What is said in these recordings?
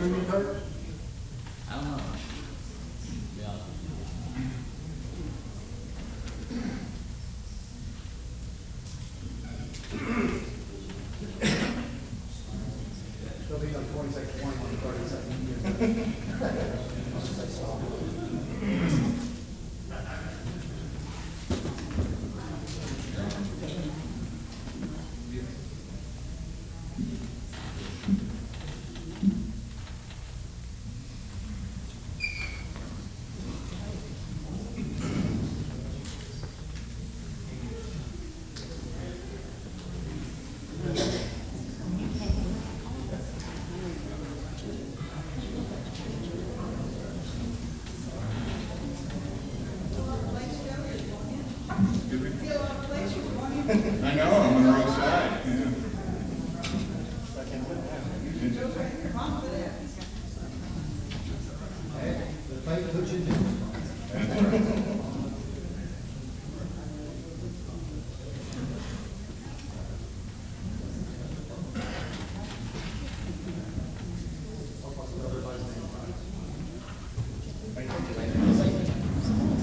streaming, Kurt? I don't know. Yeah. They'll be on 22nd, 21, 32nd. I know, I'm on the wrong side. Yeah. The fight puts you down. That's right.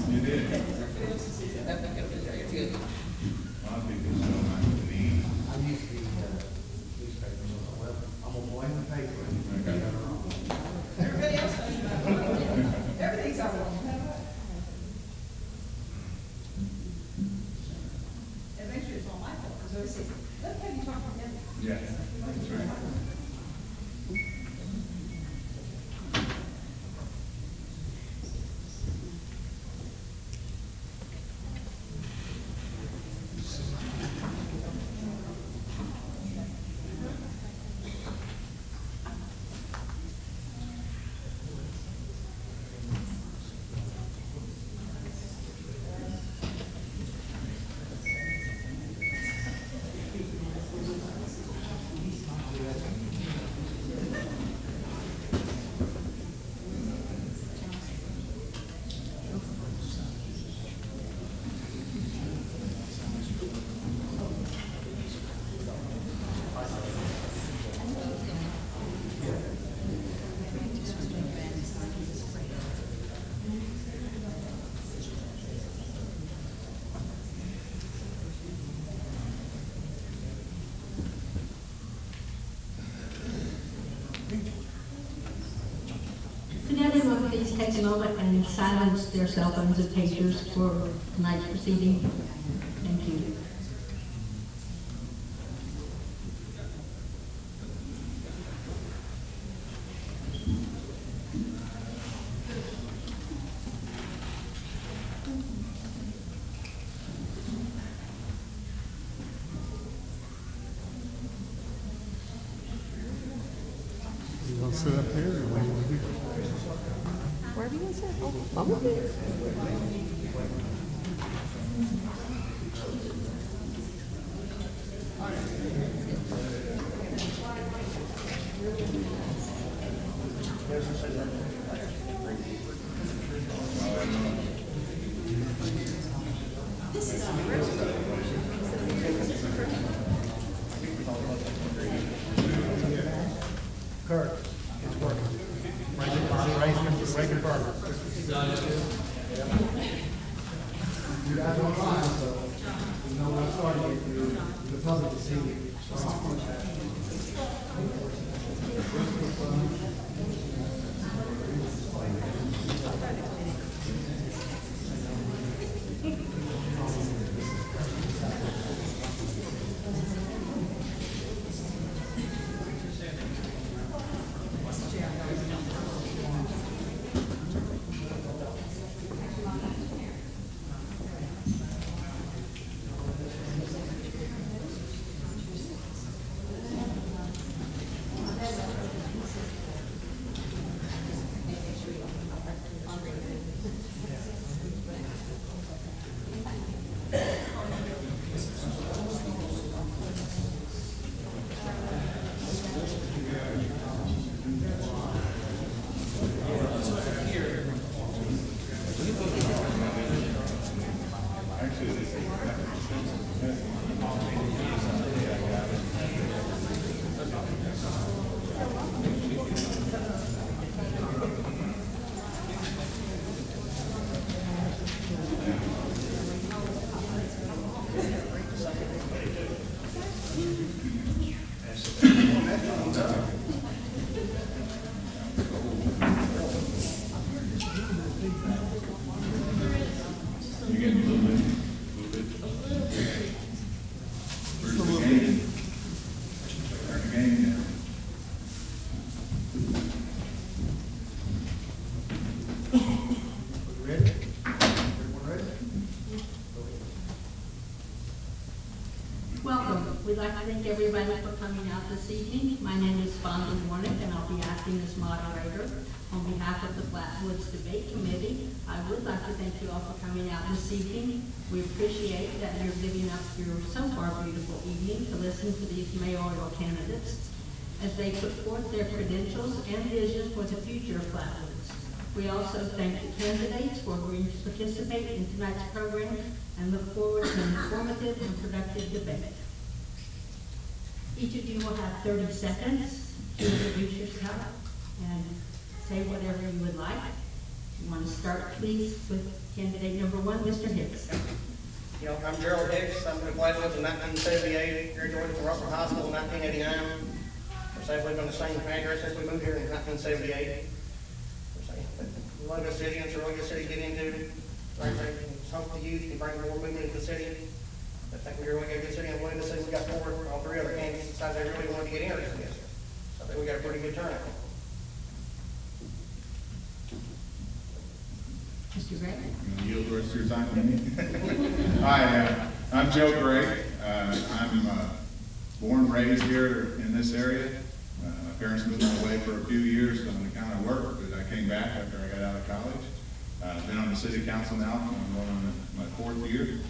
You did. A lot of people still not to me. I used to be newspapers. Well, I'm gonna blame the paper. Okay. Everybody else knows about it. Everything's out wrong. And make sure it's all my fault, because always says, look how you talk from them. Yeah, that's right. Could everyone please take a moment and silence their cell phones and pagers for tonight's proceeding? Thank you. You want to sit up here or wait? Wherever you sit. Oh, I'm up here. Kurt, it's working. Rankin Burger. You guys are fine, so you know what's starting to the public to see. like to thank everybody for coming out this evening. My name is Fonda Warnick, and I'll be acting as moderator. On behalf of the Flatwoods Debate Committee, I would like to thank you all for coming out this evening. We appreciate that you're giving up your so far beautiful evening to listen to these mayoral candidates as they put forth their credentials and vision for the future of Flatwoods. We also thank the candidates for agreeing to participate in tonight's program and look forward to an informative and productive debate. Each of you will have 30 seconds to introduce yourself and say whatever you would like. You want to start, please, with candidate number one, Mr. Hicks. You know, I'm Jerald Hicks. I'm from Flatwoods in 1978, graduated from Russell High School in 1989. We're saying we've been the same address since we moved here in 1978. We're saying we love the city, and it's a really good city to get into. Right there, hope the youth can bring more movement into the city. I think we're really a good city. I'm willing to say we got all three other candidates decided they really wanted to get interested in this. So I think we got a pretty good turnout. Mr. Gray. I'm gonna yield the rest of your time to me. Hi, I'm Joe Gray. I'm born and raised here in this area. My parents moved away for a few years on the kind of work, but I came back after I got out of college. I've been on the city council now. I'm going on my 4th year.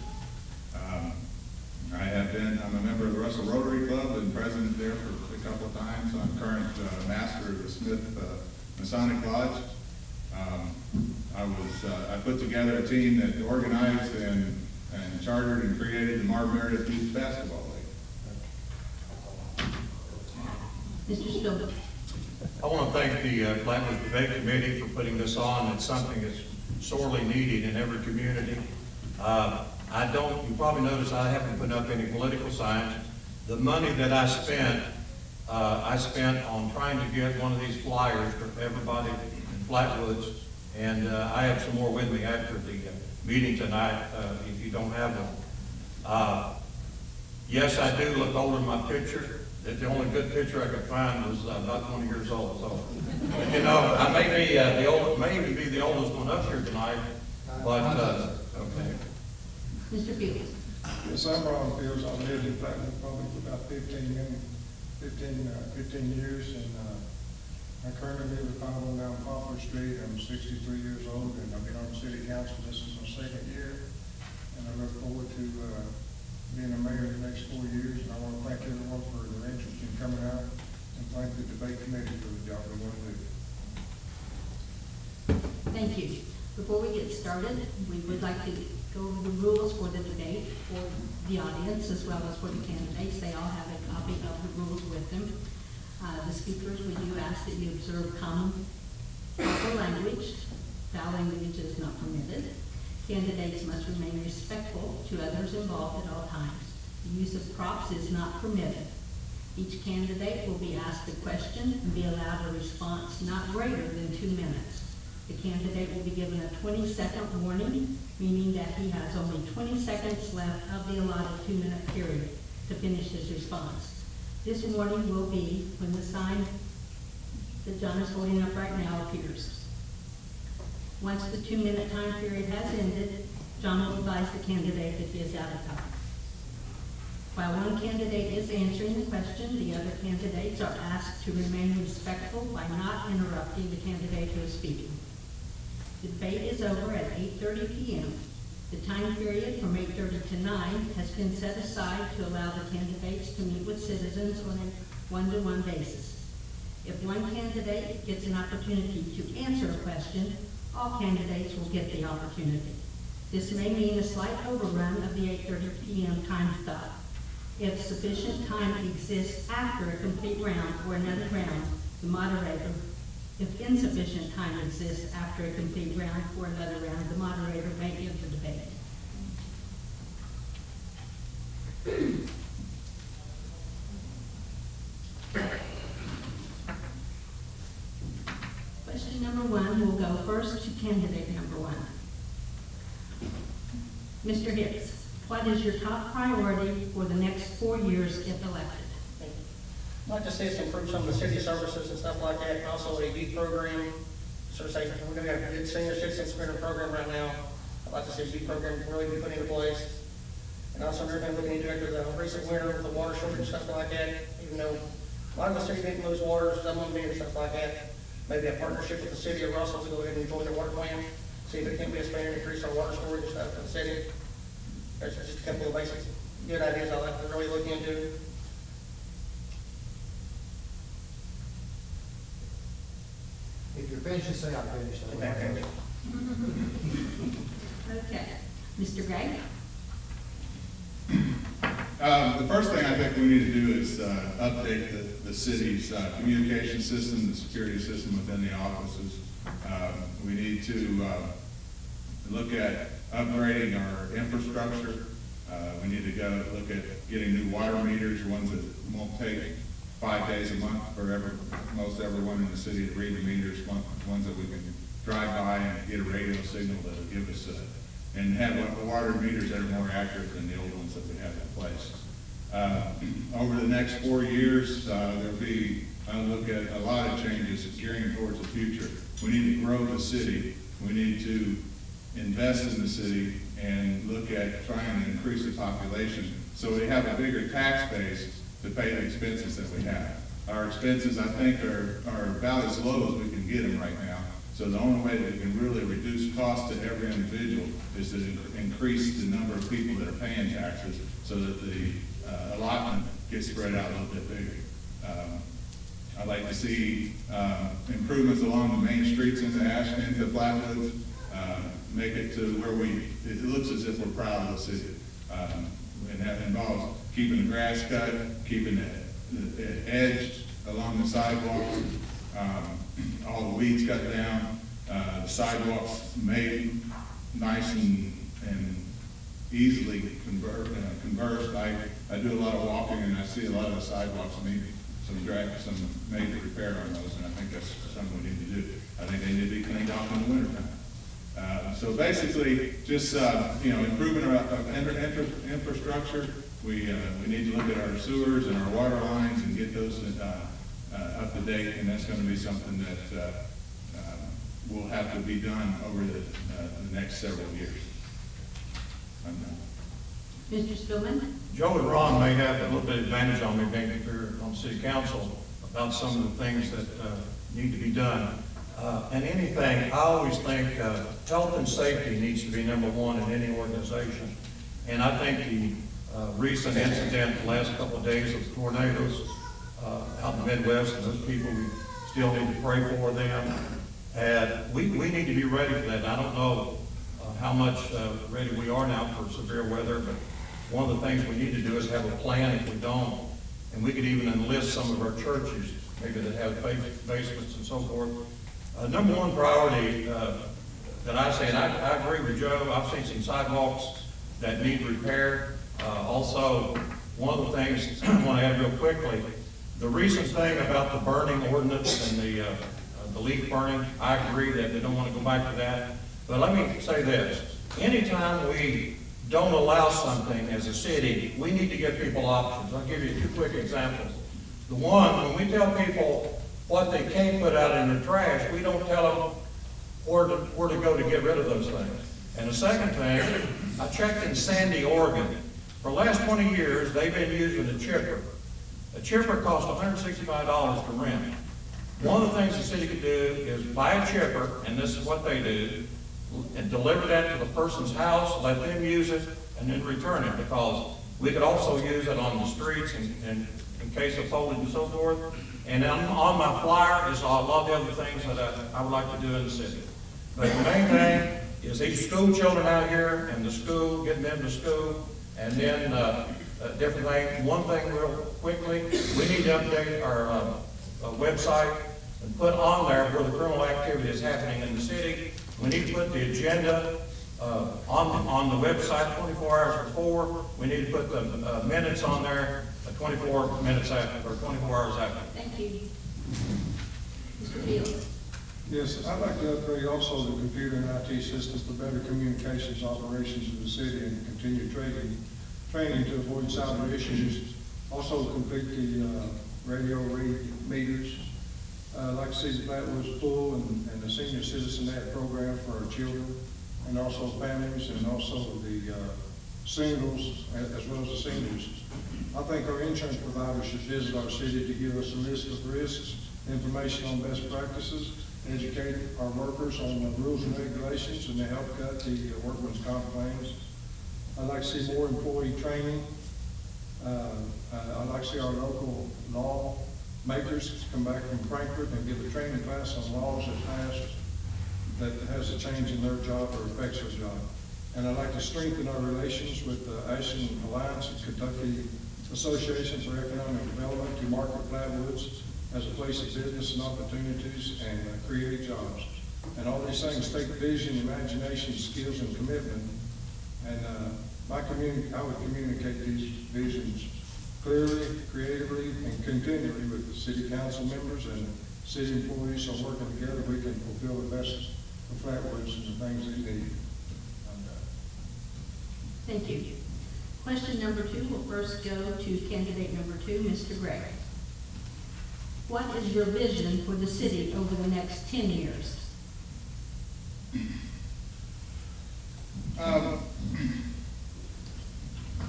I'm a member of the Russell Rotary Club and president there for a couple of times. I'm current master of the Smith Masonic Lodge. I put together a team that organized and chartered and created the Marv Meredith Youth Basketball League. Mr. Speelman. I want to thank the Flatwoods Debate Committee for putting this on. It's something that's sorely needed in every community. You probably noticed I haven't put up any political signs. The money that I spent on trying to get one of these flyers for everybody in Flatwoods. And I have some more with me after the meeting tonight, if you don't have them. Yes, I do look older in my picture. The only good picture I could find was about 20 years old. So, you know, I may be maybe be the oldest one up here tonight, but okay. Mr. Fields. Yes, I'm Ron Fields. I've lived in Flatwood probably for about 15 years, and I currently live at 509 Poplar Street. I'm 63 years old, and I've been on the city council. This is my 2nd year, and I look forward to being a mayor in the next 4 years. And I want to thank everyone for their interest in coming out, and thank the debate committee for the job they want to do. Thank you. Before we get started, we would like to go over the rules for the debate for the audience as well as for the candidates. They all have a copy of the rules with them. The speakers, we do ask that you observe common, proper language. Foul language is not permitted. Candidates must remain respectful to others involved at all times. The use of props is not permitted. Each candidate will be asked a question and be allowed a response not greater than 2 minutes. The candidate will be given a 20-second warning, meaning that he has only 20 seconds left of the allotted 2-minute period to finish his response. This warning will be when the sign that John is holding up right now appears. Once the 2-minute time period has ended, John will advise the candidate that he is out of time. While one candidate is answering the question, the other candidates are asked to remain respectful by not interrupting the candidate who is speaking. The debate is over at 8:30 p.m. The time period from 8:30 to 9 has been set aside to allow the candidates to meet with citizens on a one-to-one basis. If one candidate gets an opportunity to answer a question, all candidates will get the opportunity. This may mean a slight overrun of the 8:30 p.m. time stop. If sufficient time exists after a complete round or another round, if insufficient time exists after a complete round or another round, the moderator may end the debate. Question number 1 will go first to candidate number 1. Mr. Hicks, what is your top priority for the next 4 years if elected? I'd like to see us improve some of the city services and stuff like that, and also a youth program. Sort of say, we're going to have a good senior citizen sprinter program right now. I'd like to see a youth program really be put into place. And also everything looking into after the recent winter with the water shortage and stuff like that, even though a lot of the city didn't lose water, some of them did and stuff like that. Maybe a partnership with the city of Russell to go ahead and join their water plan, see if it can be expanded, increase our water storage and stuff for the city. There's just a couple of basic good ideas I'd like to really look into. If you're finished, just say I'm finished. Okay. Mr. Gray? The first thing I think we need to do is update the city's communication system, the security system within the offices. We need to look at upgrading our infrastructure. We need to go look at getting new water meters, ones that won't take 5 days a month for most everyone in the city to read the meters, ones that we can drive by and get a radio signal that will give us and have water meters that are more accurate than the old ones that we have in place. Over the next 4 years, there'll be, I'll look at a lot of changes gearing towards the future. We need to grow the city. We need to invest in the city and look at trying to increase the population so we have a bigger tax base to pay the expenses that we have. Our expenses, I think, are about as low as we can get them right now. So the only way that we can really reduce costs to every individual is to increase the number of people that are paying taxes so that the allotment gets spread out a little bit bigger. I'd like to see improvements along the main streets into Ashland, into Flatwoods, make it to where it looks as if we're proud of the city. And that involves keeping the grass cut, keeping the edge along the sidewalks, all the weeds cut down, the sidewalks made nice and easily conversed. I do a lot of walking and I see a lot of the sidewalks need some major repair on those, and I think that's something we need to do. I think they need to be cleaned off in the wintertime. So basically, just improving our infrastructure. We need to look at our sewers and our water lines and get those up to date, and that's going to be something that will have to be done over the next several years. Mr. Speelman? Joe and Ron may have a little bit of advantage on me being here on city council about some of the things that need to be done. And anything, I always think health and safety needs to be number one in any organization. And I think the recent incident the last couple of days of tornadoes out in the Midwest, and those people, we still need to pray for them. And we need to be ready for that. I don't know how much ready we are now for severe weather, but one of the things we need to do is have a plan if we don't. And we could even enlist some of our churches, maybe that have basements and so forth. Number one priority that I say, and I agree with Joe, I've seen some sidewalks that need repair. Also, one of the things I want to add real quickly, the recent thing about the burning ordinance and the leaf burning, I agree that they don't want to go back to that. But let me say this, anytime we don't allow something as a city, we need to give people options. I'll give you two quick examples. The one, when we tell people what they can't put out in their trash, we don't tell them where to go to get rid of those things. And the second thing, I checked in Sandy, Oregon. For the last 20 years, they've been using a chipper. A chipper costs $165 to rent. One of the things the city could do is buy a chipper, and this is what they do, and deliver that to the person's house, let them use it, and then return it, because we could also use it on the streets in case of foliage and so forth. And on my flyer is a lot of the other things that I would like to do in the city. But the main thing is these school children out here and the school, getting them to school, and then different things. One thing real quickly, we need to update our website and put on there where the criminal activity is happening in the city. We need to put the agenda on the website 24 hours before. We need to put the minutes on there 24 minutes after, or 24 hours after. Thank you. Mr. Fields? Yes, I'd like to upgrade also the computer and IT systems for better communications operations in the city and continue training to avoid cyber issues. Also complete the radio read meters. I'd like to see the Flatwoods pool and the senior citizen aid program for our children and also families, and also the singles as well as the seniors. I think our insurance providers should visit our city to give us a list of risks, information on best practices, educate our workers on the rules and regulations, and to help cut the workman's comp claims. I'd like to see more employee training. I'd like to see our local law makers come back from Frankfurt and give a training class on laws that passed that has a change in their job or affects their job. And I'd like to strengthen our relations with the Ashland Alliance and Kentucky Association for Economic Development to market Flatwoods as a place of business and opportunities and create jobs. And all these things take vision, imagination, skills, and commitment. And I would communicate these visions clearly, creatively, and continually with the city council members and city employees. So working together, we can fulfill the best of Flatwoods and the things they need. Thank you. Question number 2 will first go to candidate number 2, Mr. Gray. What is your vision for the city over the next 10 years?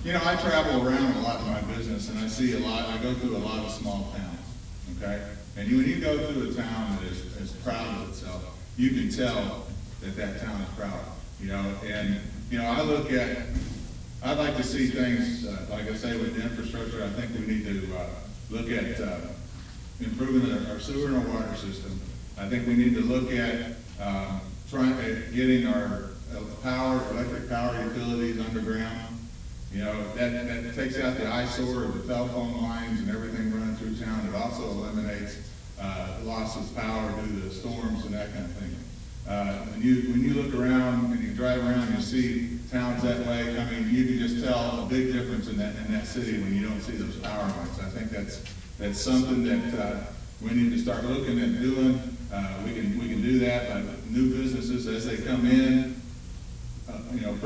You know, I travel around a lot in my business, and I see a lot, I go through a lot of small towns, okay? And when you go through a town that is proud of itself, you can tell that that town is proud, you know? And, you know, I'd like to see things, like I say, with the infrastructure. I think we need to look at improving our sewer and our water system. I think we need to look at getting our electric power utilities underground. You know, that takes out the eyesore of the telephone lines and everything running through town. It also eliminates losses of power due to storms and that kind of thing. When you look around and you drive around and you see towns that way, I mean, you can just tell a big difference in that city when you don't see those power lines. I think that's something that we need to start looking at doing. We can do that by new businesses as they come in. You know,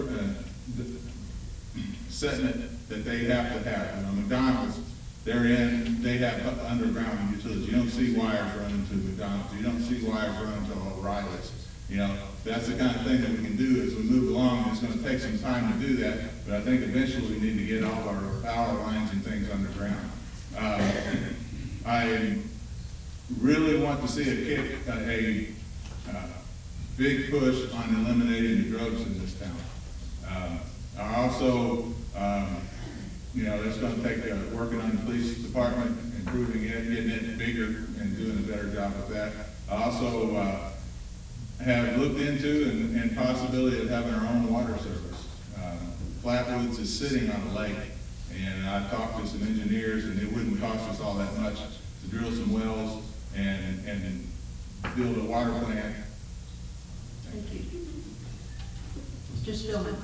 setting it that they have to have. You know, McDonald's, they have underground utilities. You don't see wires running to McDonald's. You don't see wires running to O'Reilly's. You know, that's the kind of thing that we can do as we move along. It's going to take some time to do that, but I think eventually we need to get all of our power lines and things underground. I really want to see a big push on eliminating the drugs in this town. I also, you know, it's going to take working on the police department, improving it, getting it bigger, and doing a better job with that. I also have looked into and possibility of having our own water service. Flatwoods is sitting on a lake, and I've talked to some engineers, and it wouldn't cost us all that much to drill some wells and build a water plant. Thank you. Mr. Speelman.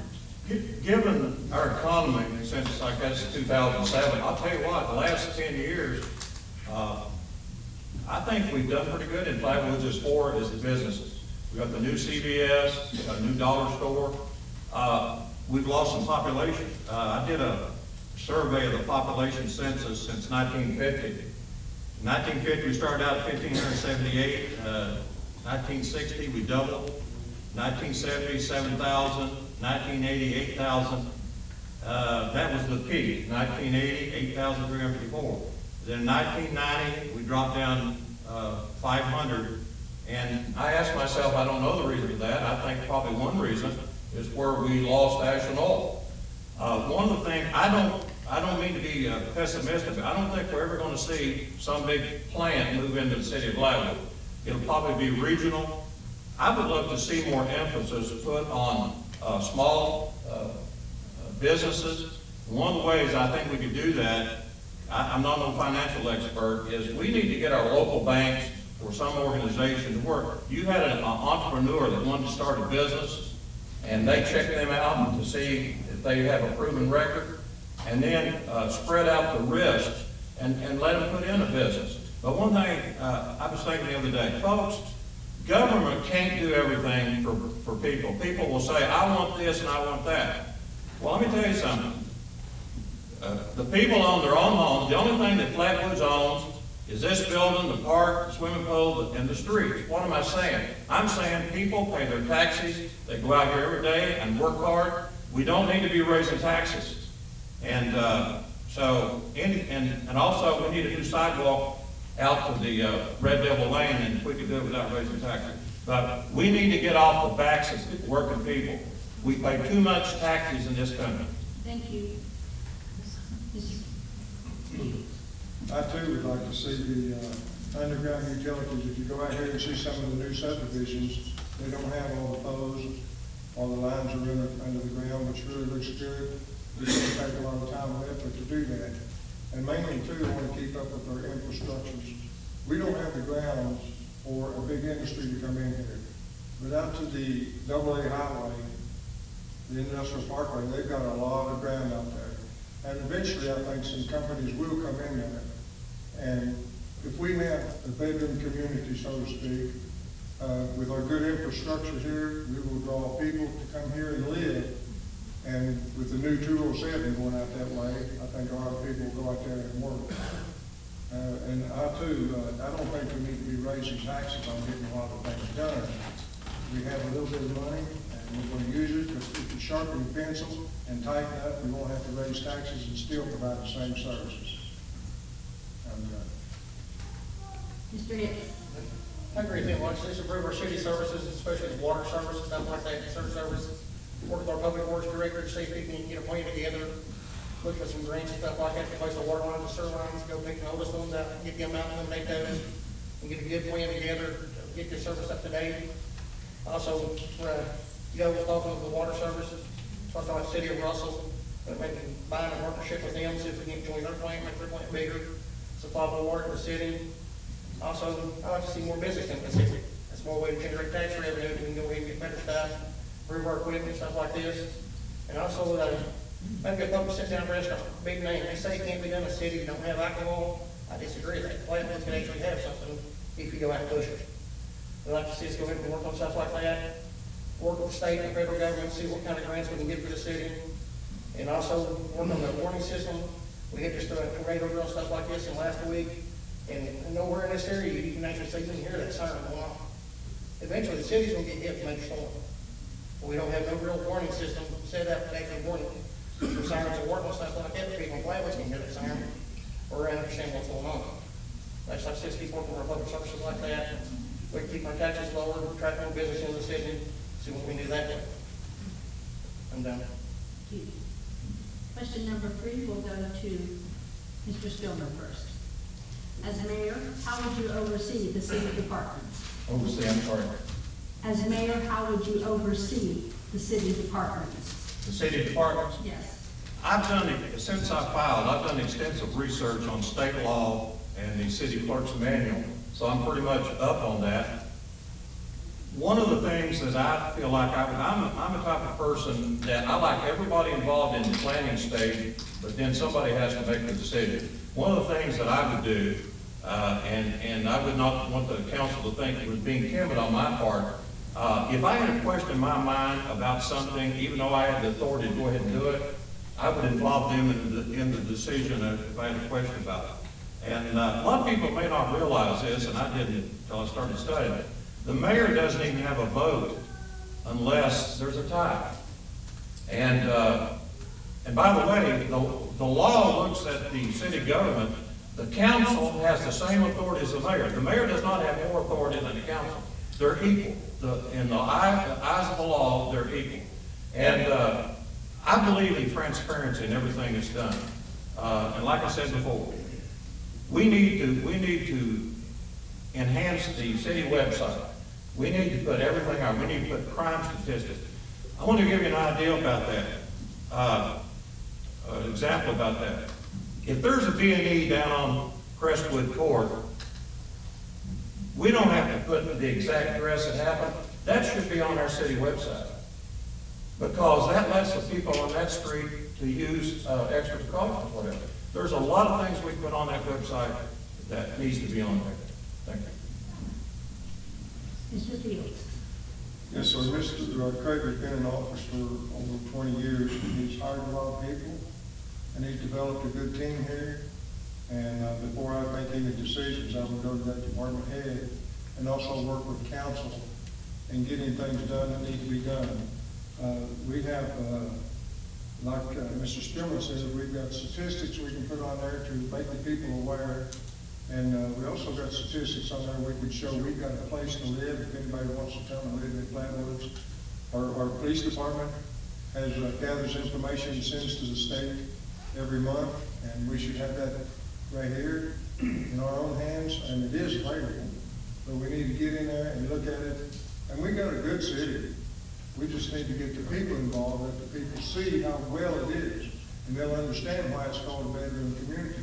Given our economy since, I guess, 2007, I'll tell you what, the last 10 years, I think we've done pretty good in Flatwoods as far as the businesses. We got the new CVS, we got a new dollar store. We've lost some population. I did a survey of the population census since 1950. In 1950, we started out at 1,578. 1960, we doubled. 1970, 7,000. 1980, 8,000. That was the peak. 1980, 8,354. Then in 1990, we dropped down 500. And I asked myself, I don't know the reason for that. I think probably one reason is where we lost Ashland Oil. One of the things, I don't mean to be pessimistic, but I don't think we're ever going to see some big plant move into the city of Flatwood. It'll probably be regional. I would love to see more emphasis put on small businesses. One of the ways I think we could do that, I'm not no financial expert, is we need to get our local banks or some organization to work. You had an entrepreneur that wanted to start a business, and they checked them out to see if they have a proven record, and then spread out the risk and let them put in a business. But one thing I was thinking the other day, folks, government can't do everything for people. People will say, I want this and I want that. Well, let me tell you something. The people own their own homes. The only thing that Flatwoods owns is this building, the park, the swimming pool, and the streets. What am I saying? I'm saying people pay their taxes. They go out here every day and work hard. We don't need to be raising taxes. And and also we need a new sidewalk out to the Red Devil Lane, and we could do it without raising taxes. But we need to get off the backs of working people. We pay too much taxes in this country. Thank you. I too would like to see the underground utilities. If you go out here and see some of the new subdivisions, they don't have all the poles, all the lines are under the ground, which really looks good. It's going to take a lot of time and effort to do that. And mainly too, I want to keep up with our infrastructures. We don't have the grounds for a big industry to come in here. But out to the AA highway, the industrial parkway, they've got a lot of ground out there. And eventually, I think some companies will come in there. And if we have a bedroom community, so to speak, with our good infrastructure here, we will draw people to come here and live. And with the new 207 going out that way, I think a lot of people will go out there and work. And I too, I don't think we need to be raising taxes on getting a lot of things done. We have a little bit of money, and we're going to use it, but if you sharpen the pencil and tighten up, we won't have to raise taxes and still provide the same services. I'm done. Mr. Hicks. I agree with you, let's improve our city services, especially the water services, stuff like that, sewer services. Work with our public works director to see if we can get a plan together, look at some grants and stuff like that, replace the water lines, the sewer lines, go pick the oldest ones out, get them out, eliminate those, and get a good plan together, get the service up to date. Also, go with talking with the water services, talk about the city of Russell, maybe buying a partnership with them, see if we can join their plant, make their plant bigger, supply more water to the city. Also, I like to see more business in the city. That's more way to generate tax revenue, we can go ahead and get better stuff, improve our equipment, stuff like this. And also, maybe a public sit-down restaurant, big name. They say it can't be done in the city, you don't have alcohol. I disagree. That Flatwoods can actually have something if you go out and push it. I'd like to see us go ahead and work on stuff like that. Work with the state and federal government, see what kind of grants we can get for the city. And also work on the warning system. We had just a tornado drill, stuff like this in last week. And nowhere in this area you can actually see and hear that siren going on. Eventually the city's gonna get hit with a major storm. We don't have no real warning system set up to actually warn them. The sirens are working, stuff like that, people in Flatwoods can hear that siren or understand what's going on. That's like just keep working with our public services like that. We can keep our taxes lower, attract more business in the city, see what we can do that way. I'm done. Thank you. Question number 3 will go to Mr. Speelman first. As mayor, how would you oversee the city departments? Oversee, I'm sorry. As mayor, how would you oversee the city departments? The city departments. Yes. I've done it, since I filed, I've done extensive research on state law and the city clerk's manual, so I'm pretty much up on that. One of the things that I feel like I'm a type of person that I like everybody involved in the planning stage, but then somebody has to make the decision. One of the things that I would do, and I would not want the council to think it was being timid on my part, if I had a question in my mind about something, even though I had the authority to go ahead and do it, I would involve them in the decision if I had a question about it. And a lot of people may not realize this, and I didn't until I started studying it. The mayor doesn't even have a vote unless there's a tie. And by the way, the law looks at the city government. The council has the same authority as the mayor. The mayor does not have more authority than the council. They're equal. In the eyes of the law, they're equal. And I believe in transparency in everything that's done. And like I said before, we need to enhance the city website. We need to put everything out. We need to put crime statistics. I want to give you an idea about that, an example about that. If there's a B&E down on Crestwood Court, we don't have to put the exact address that happened. That should be on our city website, because that lets the people on that street to use extra precautions, whatever. There's a lot of things we put on that website that needs to be on there. Thank you. Mr. Fields. Yes, sir. Mr. Crager's been in office for over 20 years. He's hired a lot of people, and he's developed a good team here. And before I make any decisions, I will go to that department head and also work with council in getting things done that need to be done. We have like Mr. Speelman said, we've got statistics we can put on there to make the people aware. And we also got statistics on there we can show we've got a place to live, if anybody wants to come and live in Flatwoods. Our police department has, gathers information and sends to the state every month, and we should have that right here in our own hands, and it is available. But we need to get in there and look at it, and we got a good city. We just need to get the people involved, let the people see how well it is, and they'll understand why it's called a bedroom community.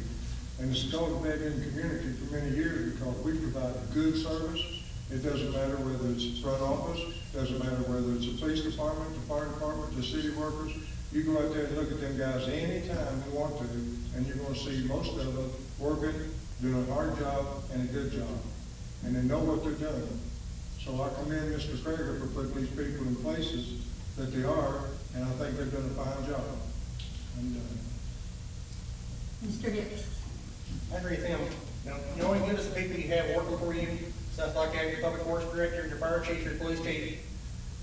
And it's called a bedroom community for many years because we provide good service. It doesn't matter whether it's front office, doesn't matter whether it's a police department, the fire department, the city workers. You go out there and look at them guys anytime you want to, and you're gonna see most of them working, doing a hard job and a good job. And they know what they're doing. So I commend Mr. Crager for putting these people in places that they are, and I think they're doing a fine job. And, Mr. Hicks? I agree with him. You know, only good is the people you have working for you, stuff like that, your public works director, your fire chief, your police chief.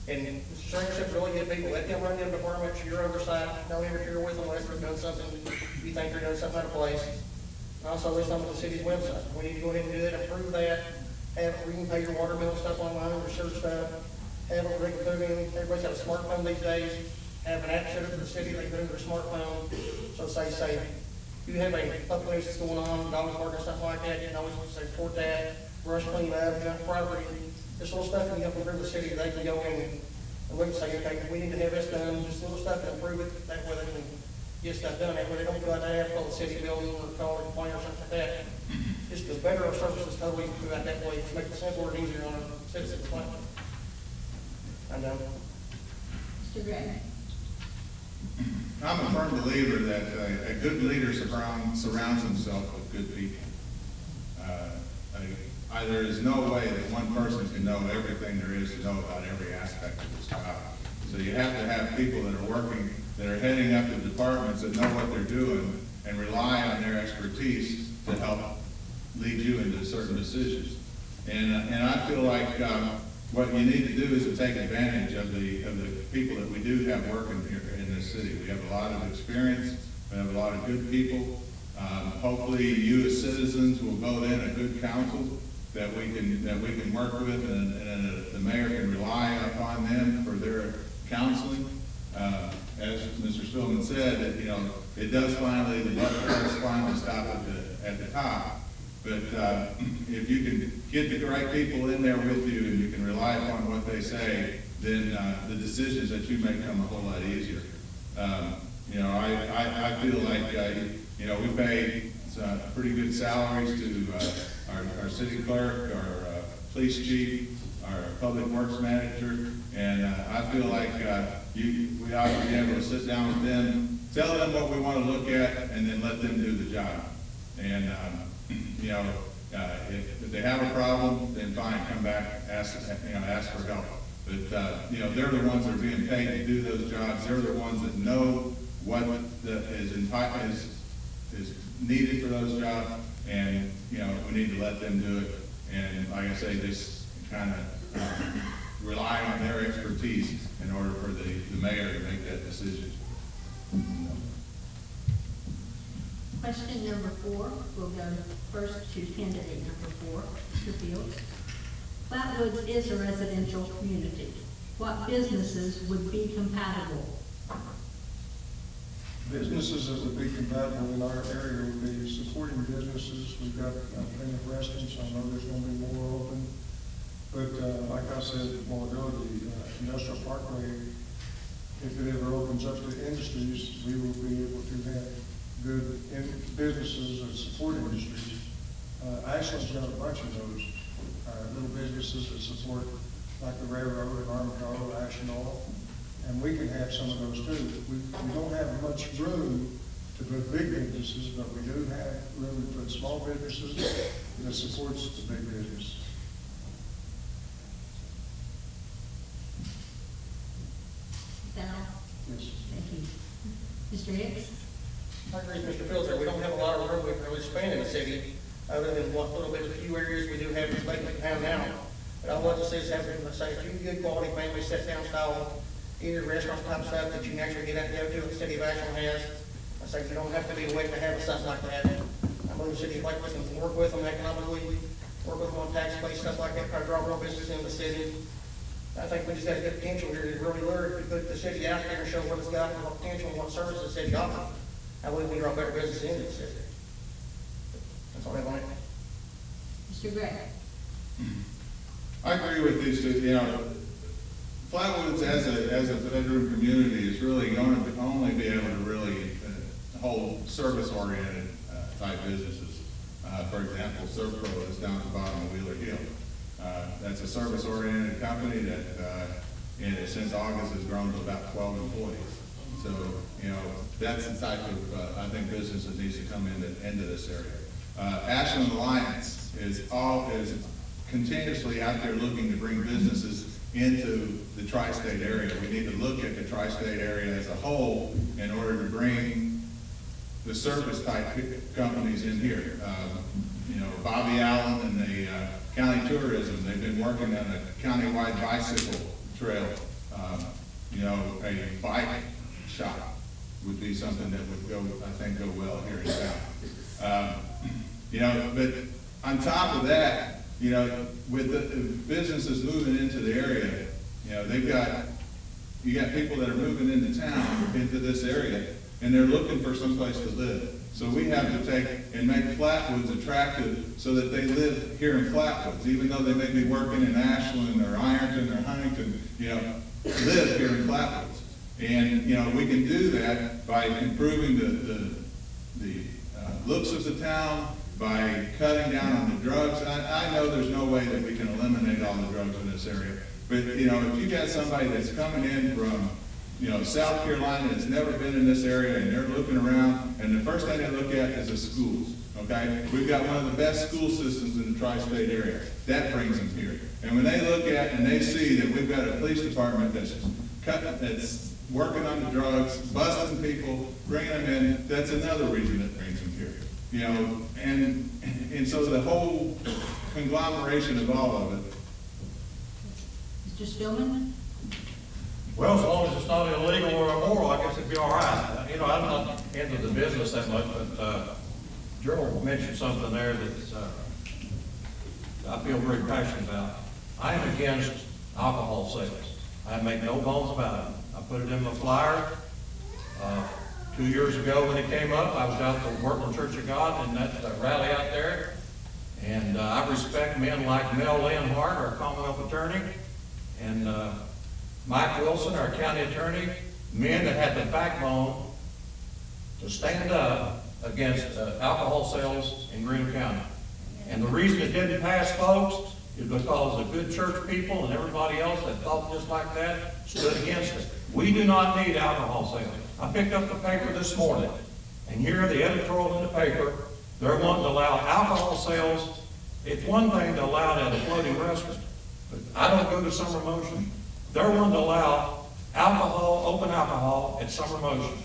And Mr. Stringership's really good people. Let them run them departments, your oversight, don't interfere with them unless they're doing something, you think they're doing something out of place. And also list them on the city's website. We need to go ahead and do that, approve that, have, we can pay your water bill and stuff online, research stuff, have it, they can put in, everybody's got a smartphone these days, have an app set up for the city, they can put in their smartphone, so say safe. If you have a public nuisance that's going on, dogs barking, stuff like that, you can always say report that, brush clean up, junk property, this little stuff can help improve the city, they can go in and look and say, okay, we need to have this done, just little stuff to improve it, that way they can get stuff done, that way they don't feel like they have to call the city building or call it complaint or something like that. Just to better our services totally throughout that way, to make it simpler and easier on our citizens. I'm done. Mr. Gray? I'm a firm believer that a good leader surrounds himself with good people. There is no way that one person can know everything there is to know about every aspect of this job. So you have to have people that are working, that are heading up the departments that know what they're doing and rely on their expertise to help lead you into certain decisions. And I feel like what you need to do is to take advantage of the people that we do have working here in this city. We have a lot of experience, we have a lot of good people. Hopefully you as citizens will vote in a good council that we can work with, and the mayor can rely upon them for their counseling. As Mr. Speelman said, that, you know, it does finally, the buck does finally stop at the top. But if you can get the right people in there with you and you can rely upon what they say, then the decisions that you make come a whole lot easier. You know, I feel like, you know, we pay pretty good salaries to our city clerk, our police chief, our public works manager, and I feel like we ought to be able to sit down with them, tell them what we want to look at, and then let them do the job. And you know, if they have a problem, then fine, come back, ask for help. But you know, they're the ones that are being paid to do those jobs. They're the ones that know what is needed for those jobs, and you know, we need to let them do it. And like I say, just kind of rely on their expertise in order for the mayor to make that decision. Question number 4, we'll go first to candidate number 4, Mr. Fields. Flatwoods is a residential community. What businesses would be compatible? businesses that would be compatible in our area would be supporting businesses. We've got plenty of restaurants. I know there's gonna be more open. But, like I said a while ago, the industrial parkway, if it ever opens up to industries, we will be able to have good businesses that support industries. Ashland's got a bunch of those, little businesses that support, like the railroad and Armitage, Ashland Oil. And we can have some of those too. We don't have much room to put big businesses, but we do have room to put small businesses that supports the big business. That all? Yes. Thank you. Mr. Hicks? I agree with Mr. Fields there. We don't have a lot of room we can really spend in the city, other than what little bit of a few areas we do have vacant town now. But I want to see us have, let's say, a few good quality families, set down style catered restaurant type stuff that you can actually get out and go to, the city of Ashland has. I say you don't have to be wet to have something like that. I believe the city of Lakewood can work with them economically, work with them on tax base, stuff like that, try to draw more business into the city. I think we just got a good potential here to really learn, to put the city out there and show what it's got and what potential and what services the city offers. I believe we draw better business into the city. That's all I want. Mr. Gray? I agree with these, you know, Flatwoods as a bedroom community is really going to only be able to really hold service-oriented type businesses. For example, ServPro is down at the bottom of Wheeler Hill. That's a service-oriented company that since August has grown to about 12 employees. So, you know, that's the type of, I think, business that needs to come into this area. Ashland Alliance is continuously out there looking to bring businesses into the tri-state area. We need to look at the tri-state area as a whole in order to bring the service type companies in here. You know, Bobby Allen and the county tourism, they've been working on a county-wide bicycle trail. You know, a bike shop would be something that would go, I think, go well here in town. You know, but on top of that, you know, with the businesses moving into the area, you know, you got people that are moving into town, into this area, and they're looking for someplace to live. So we have to take and make Flatwoods attractive so that they live here in Flatwoods, even though they may be working in Ashland or Ironton or Huntington, you know, live here in Flatwoods. And, you know, we can do that by improving the looks of the town, by cutting down on the drugs. I know there's no way that we can eliminate all the drugs in this area, but, you know, if you got somebody that's coming in from, you know, South Carolina that's never been in this area and they're looking around, and the first thing they look at is the schools, okay? We've got one of the best school systems in the tri-state area. That brings them here. And when they look at and they see that we've got a police department that's working on the drugs, busting people, bringing them in, that's another reason that brings them here. You know, and so the whole conglomeration of all of it. Mr. Speelman? Well, as long as it's not illegal or immoral, I guess it'd be all right. You know, I'm not into the business that much, but Jerald mentioned something there that I feel very passionate about. I am against alcohol sales. I make no bones about it. I put it in my flyer. 2 years ago when it came up, I was out at the Workland Church of God and that rally out there. And I respect men like Mel Leonhardt, our Commonwealth attorney, and Mike Wilson, our county attorney, men that had the backbone to stand up against alcohol sales in Green County. And the reason it didn't pass, folks, is because the good church people and everybody else that thought just like that stood against it. We do not need alcohol sales. I picked up the paper this morning, and here the editorial in the paper, they're wanting to allow alcohol sales. It's one thing to allow it at a floating restaurant, but I don't go to Summer Motion. They're wanting to allow alcohol, open alcohol at Summer Motion.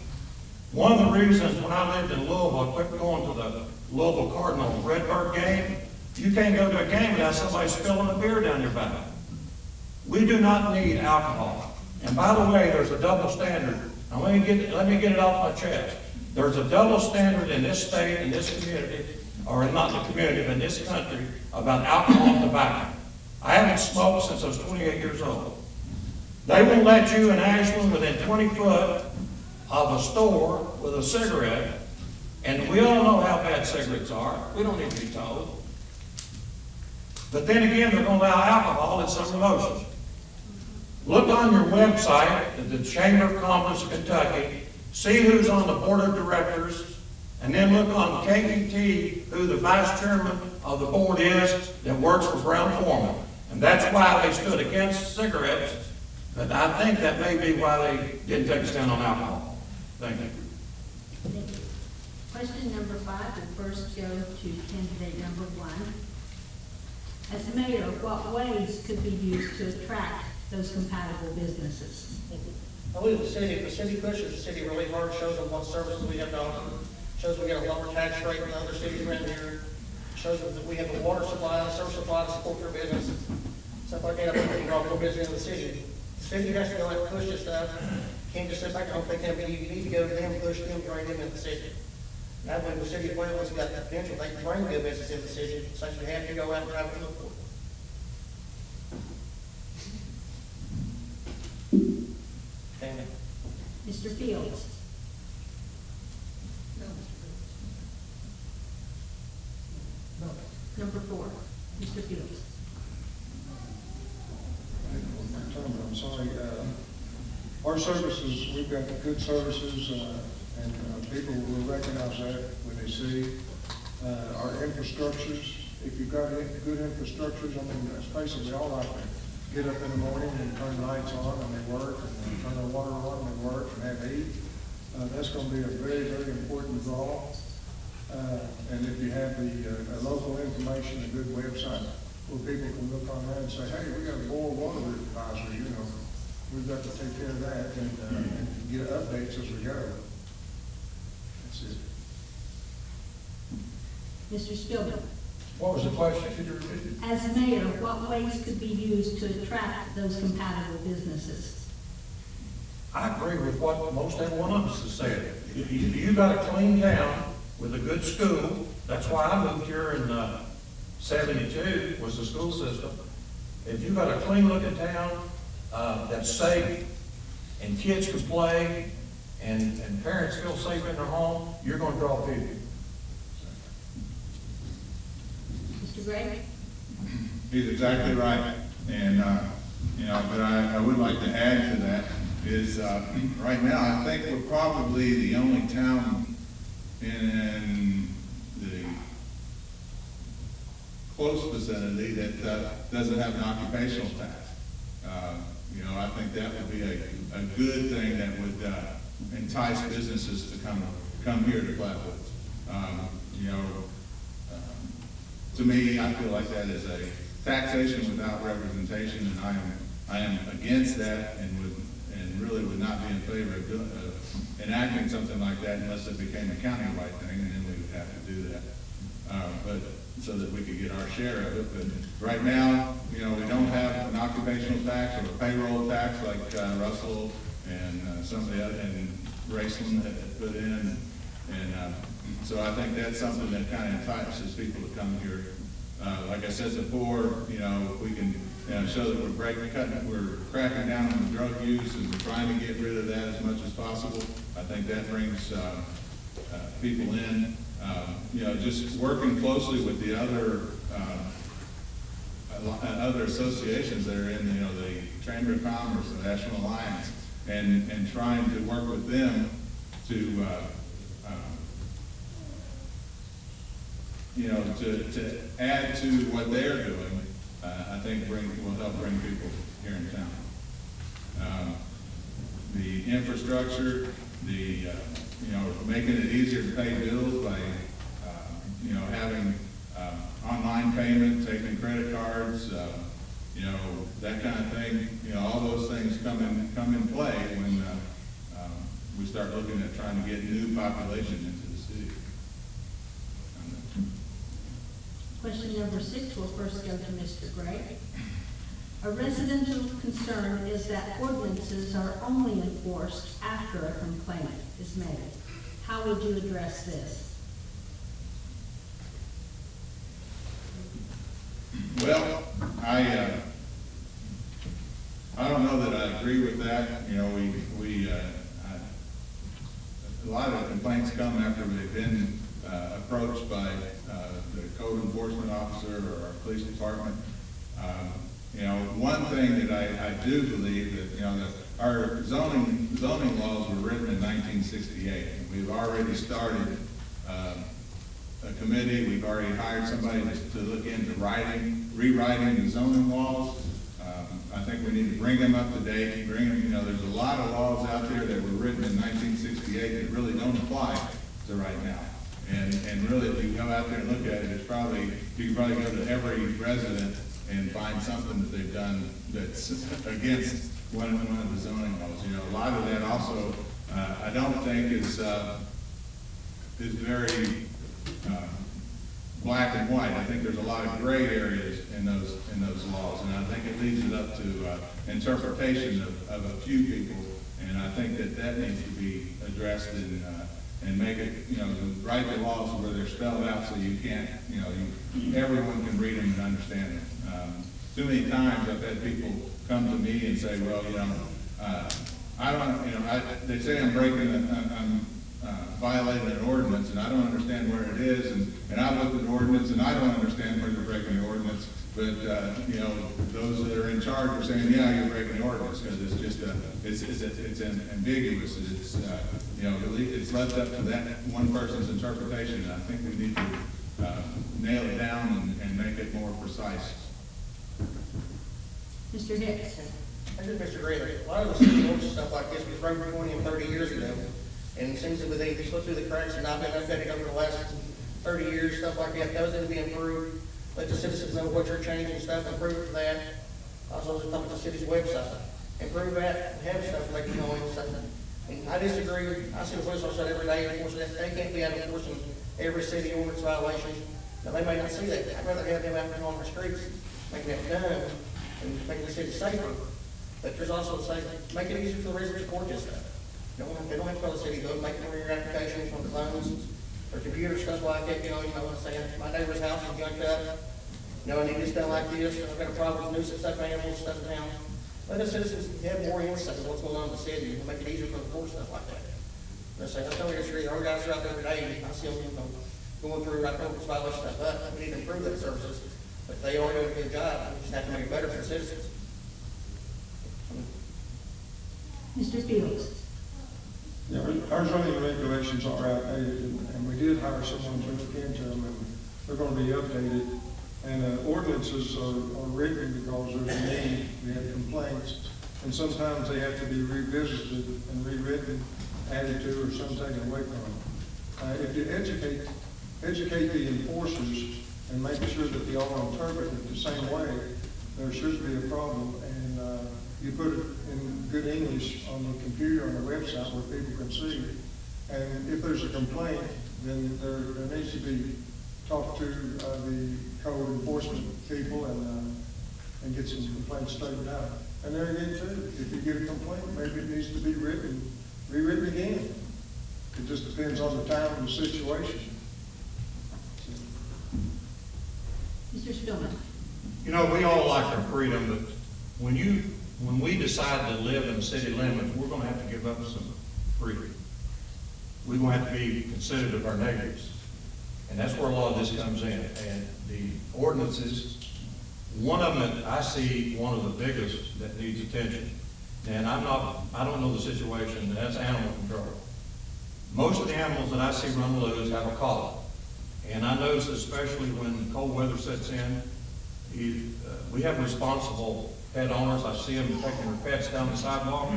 One of the reasons when I lived in Louisville, I quit going to the Louisville Cardinal Redbird game. You can't go to a game without somebody spilling a beer down your back. We do not need alcohol. And by the way, there's a double standard. Now let me get it off my chest. There's a double standard in this state, in this community, or not the community, but in this country, about alcohol and tobacco. I haven't smoked since I was 28 years old. They won't let you in Ashland within 20 foot of a store with a cigarette, and we all know how bad cigarettes are. We don't need to be told. But then again, they're going to allow alcohol at Summer Motion. Look on your website at the Chamber of Commerce of Kentucky, see who's on the board of directors, and then look on KPT who the vice chairman of the board is that works for Brown Foreman. And that's why they stood against cigarettes, but I think that may be why they didn't take a stand on alcohol. Thank you. Question number 5 will first go to candidate number 1. As mayor, what ways could be used to attract those compatible businesses? I believe the city pushes the city really hard, shows them what services we have to offer, shows we get a lower tax rate than other cities around here, shows them that we have the water supply, the sewer supply to support their business, stuff like that. I think we can draw more business into the city. city has to go out and push this stuff. Can't just sit back and hope they come to you. You need to go to them, push them, bring them in the city. That way, the city of Flatwoods got the potential, they can bring good business in the city, such as we have to go out and try to look for it. Amen. Mr. Fields? No. Number 4, Mr. Fields. I'm sorry, our services, we've got good services, and people will recognize that when they see our infrastructures. If you've got good infrastructures, I mean, let's face it, we all like to get up in the morning and turn lights on and they work, and turn the water on and they work and have heat. That's going to be a very, very important draw. And if you have the local information, a good website where people can look on that and say, hey, we got a boil water advisory, you know, we've got to take care of that and get updates as we go. That's it. Mr. Speelman? What was the question? Could you repeat it? As mayor, what ways could be used to attract those compatible businesses? I agree with what most every one of us has said. You got a clean town with a good school. That's why I moved here in 72, was the school system. If you got a clean looking town that's safe and kids can play and parents feel safe in their home, you're going to draw people. Mr. Gray? He's exactly right. And, you know, but I would like to add to that is, right now, I think we're probably the only town in the close vicinity that doesn't have an occupational tax. You know, I think that would be a good thing that would entice businesses to come here to Flatwoods. You know, to me, I feel like that is a taxation without representation, and I am against that, and really would not be in favor of enacting something like that unless it became a countywide thing, and then we would have to do that. But so that we could get our share of it. But right now, you know, we don't have an occupational tax or a payroll tax like Russell and some of the other, and Raceland had put in. And so I think that's something that kind of entices people to come here. Like I said before, you know, we can show that we're cracking down on the drug use, and we're trying to get rid of that as much as possible. I think that brings people in. You know, just working closely with the other associations that are in, you know, the Chamber of Commerce, the National Alliance, and trying to work with them to you know, to add to what they're doing, I think will help bring people here in town. The infrastructure, you know, making it easier to pay bills by, you know, having online payment, taking credit cards, you know, that kind of thing. You know, all those things come in play when we start looking at trying to get new population into the city. Question number 6 will first go to Mr. Gray. A residential concern is that ordinances are only enforced after a complaint is made. How would you address this? Well, I don't know that I agree with that. You know, a lot of the complaints come after they've been approached by the code enforcement officer or our police department. You know, one thing that I do believe that, you know, that our zoning laws were written in 1968, and we've already started a committee. We've already hired somebody to look into rewriting the zoning laws. I think we need to bring them up to date. Bring them, you know, there's a lot of laws out there that were written in 1968 that really don't apply to right now. And really, if you go out there and look at it, you can probably go to every resident and find something that they've done that's against one of the zoning laws. You know, a lot of that also, I don't think is very black and white. I think there's a lot of gray areas in those laws, and I think it leaves it up to interpretation of a few people. And I think that needs to be addressed and make it, write the laws where they're spelled out so you can't, everyone can read them and understand them. Too many times I've had people come to me and say, well, I don't, they say I'm violating an ordinance, and I don't understand where it is, and I looked at the ordinance, and I don't understand where you're breaking the ordinance, but, those that are in charge are saying, yeah, you're breaking the ordinance, because it's just, it's ambiguous, it's left up to that one person's interpretation, and I think we need to nail it down and make it more precise. Mr. Hicks? I just, Mr. Greeley, a lot of the city ordinance stuff like this was wrote 20 and 30 years ago, and it seems that they slipped through the cracks and not been updated over the last 30 years, stuff like that. Those need to be improved. Let the citizens know what you're changing and stuff, improve that. Also, talk about the city's website. Improve that, and have stuff like, and I disagree. I see the police officer every day enforcing that. They can't be out enforcing every city ordinance violation. Now, they may not see that. I'd rather have them out on the streets, making that done, and making the city safer. But there's also, make it easier for the residents to report this stuff. They don't have to call the city, go make it for your applications from the phones or computer stuff like that, you know what I'm saying? My neighbor's house is junked up. I need this done like this, I've got a problem with nuisance stuff, animals, stuff down. Let the citizens have more insight of what's going on in the city and make it easier for them to report stuff like that. I tell you, our guys are out there every day, I see them, going through, right over this violation stuff up. We need to improve those services, but they are doing a good job. We just have to make it better for the citizens. Mr. Fields? Yeah, our zoning regulations are outdated, and we did hire someone to look into them, and they're going to be updated. And ordinances are written because there's a need, we have complaints, and sometimes they have to be revisited and rewritten, added to, or some taken away from. If you educate the enforcers and make sure that they all interpret it the same way, there should be a problem. And you put it in good English on the computer, on the website where people can see it. And if there's a complaint, then there needs to be talk to the code enforcement people and get some complaints straightened out. And there again too, if you get a complaint, maybe it needs to be rewritten again. It just depends on the time and the situation. Mr. Speelman? We all like our freedom, but when we decide to live in the city limits, we're gonna have to give up some freedom. We're gonna have to be considerate of our neighbors. And that's where a lot of this comes in. And the ordinances, one of them that I see, one of the biggest that needs attention. And I don't know the situation, that's animal control. Most of the animals that I see run loose have a collar. And I notice especially when cold weather sets in, we have responsible pet owners. I see them taking their pets down the sidewalk,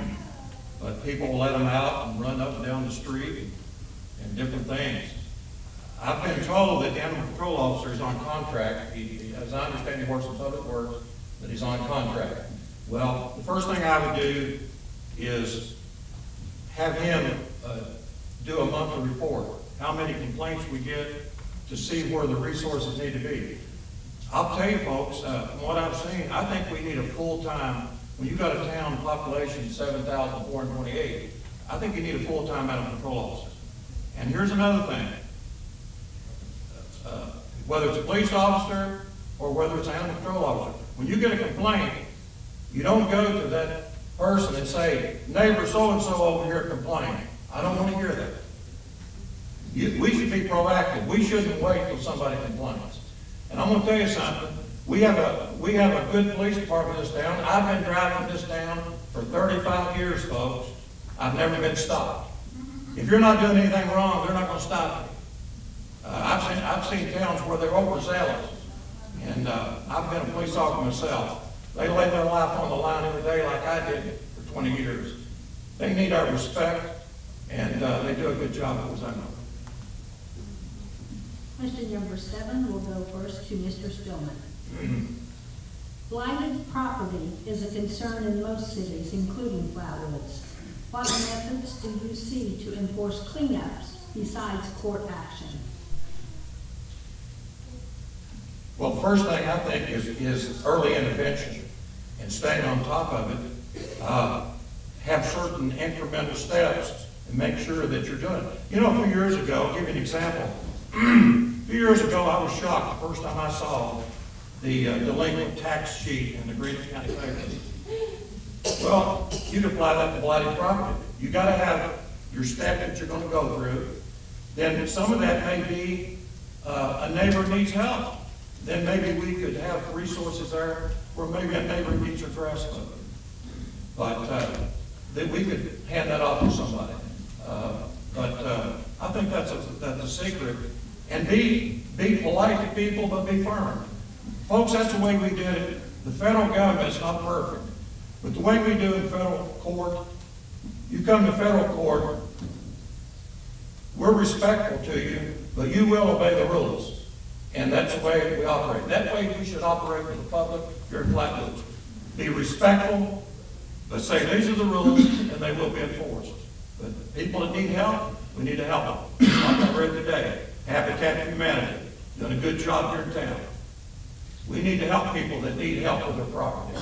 but people will let them out and run up and down the street and different things. I've been told that the animal control officer is on contract. As I understand, he works in public works, that he's on contract. Well, the first thing I would do is have him do a monthly report. How many complaints we get to see where the resources need to be. I'll tell you folks, from what I've seen, I think we need a full-time, when you've got a town population 7,428, I think you need a full-time animal control officer. And here's another thing. Whether it's a police officer or whether it's an animal control officer, when you get a complaint, you don't go to that person and say, neighbor so-and-so over here complaining. I don't want to hear that. We should be proactive. We shouldn't wait till somebody complains. And I'm going to tell you something. We have a good police department in this town. I've been driving this town for 35 years, folks. I've never been stopped. If you're not doing anything wrong, they're not going to stop you. I've seen towns where they're overzealous, and I've been a police officer myself. They lay their life on the line every day like I did for 20 years. They need our respect, and they do a good job as I know. Question number 7 will go first to Mr. Speelman. Blighted property is a concern in most cities, including Flatwoods. What methods do you see to enforce cleanups besides court action? Well, the first thing I think is early intervention and staying on top of it. Have certain incremental steps and make sure that you're doing it. You know, a few years ago, I'll give you an example. A few years ago, I was shocked the first time I saw the delinquent tax sheet in the Green County paper. Well, you can apply that to blighted property. You gotta have your step that you're gonna go through. Then some of that may be, a neighbor needs help. Then maybe we could have resources there where maybe a neighbor needs your grass cut. But, that we could hand that off to somebody. I think that's a secret. And be polite to people, but be firm. Folks, that's the way we did it. The federal government is not perfect. But the way we do in federal court, you come to federal court, we're respectful to you, but you will obey the rules. And that's the way we operate. That way we should operate with the public here in Flatwoods. Be respectful, but say these are the rules and they will be enforced. But people that need help, we need to help them. Like I read today, Habitat for Humanity, doing a good job here in town. We need to help people that need help with their property.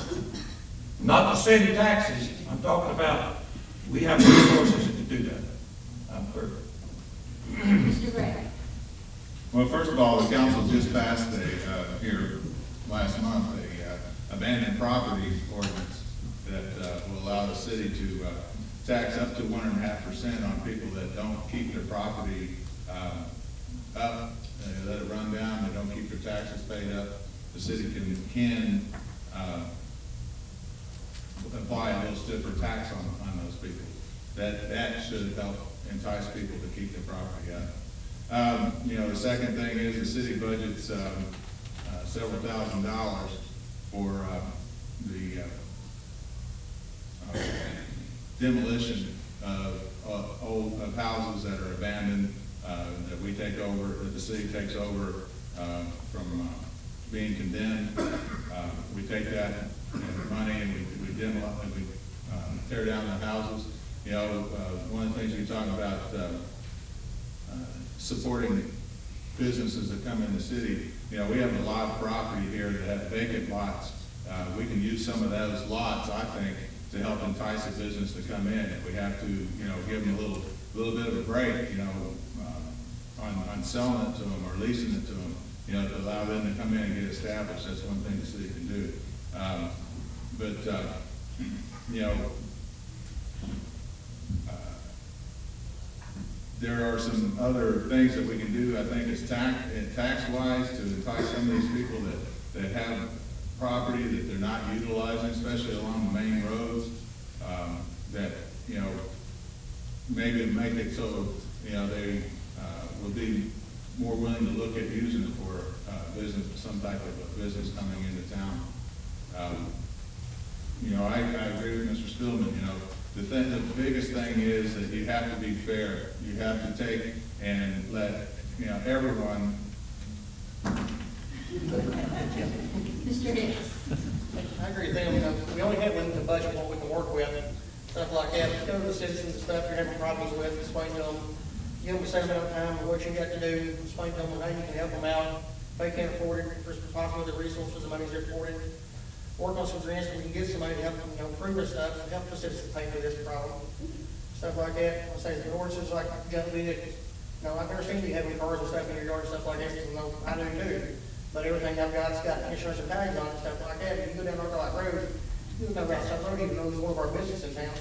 Not the city taxes, I'm talking about, we have resources to do that. I'm clear. Mr. Gray. Well, first of all, the council just passed here last month, a abandoned property ordinance that will allow the city to tax up to 1.5% on people that don't keep their property up, they let it run down, they don't keep their taxes paid up. The city can apply a little stiffer tax on those people. That should help entice people to keep their property up. You know, the second thing is the city budgets several $1,000s for the demolition of houses that are abandoned, that we take over, that the city takes over from being condemned. We take that money and we demo and we tear down the houses. You know, one of the things we talk about supporting businesses that come in the city. You know, we have a lot of property here that have vacant lots. We can use some of those lots, I think, to help entice a business to come in. If we have to, you know, give them a little bit of a break, you know, on selling it to them or leasing it to them, you know, to allow them to come in and get established. That's one thing the city can do. You know, there are some other things that we can do. I think it's tax-wise to entice some of these people that have property that they're not utilizing, especially along the main roads, that, you know, maybe make it so, you know, they will be more willing to look at using it for business, some type of a business coming into town. You know, I agree with Mr. Speelman. You know, the biggest thing is that you have to be fair. You have to take and let, you know, everyone. Mr. Hicks. I agree with them. You know, we only have limited budget what we can work with, stuff like that. Go to the citizens and stuff you're having problems with, explain to them, give them a set amount of time, what you got to do, explain to them how you can help them out. If they can't afford it, there's possibly the resources, the money's there for it. Work on some grants, we can get somebody to help them, you know, improve their stuff, help the citizens pay for this problem. Stuff like that. I'll say the ordinances like junk vehicles. No, I've never seen you having cars and stuff in your yard and stuff like that. No, I do too. But everything I've got's got insurance and tags on it and stuff like that. If you go down North Road, you can go down South Road, even though it's one of our businesses in town.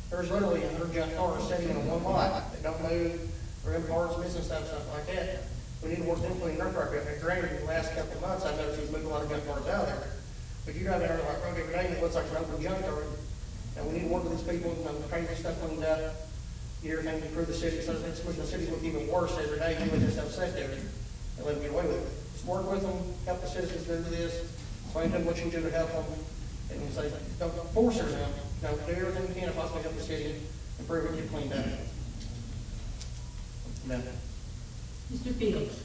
There's literally 100 junk cars sitting in one lot that don't move, or in parts, missing stuff like that. We need to work on cleaning up our equipment. Granted, the last couple of months, I've noticed we've moved a lot of junk cars out of there. But you drive down North Road every day, and it looks like an open junkyard. And we need to work with these people, and crazy stuff cleaned up, get everything to improve the city, so it's pushing the city look even worse every day, you let this stuff sit there and let them get away with it. Just work with them, help the citizens do this, explain to them what you can do to help them, and say, don't force them, do everything you can to possibly help the city improve and get cleaned up. Amen. Mr. Fields.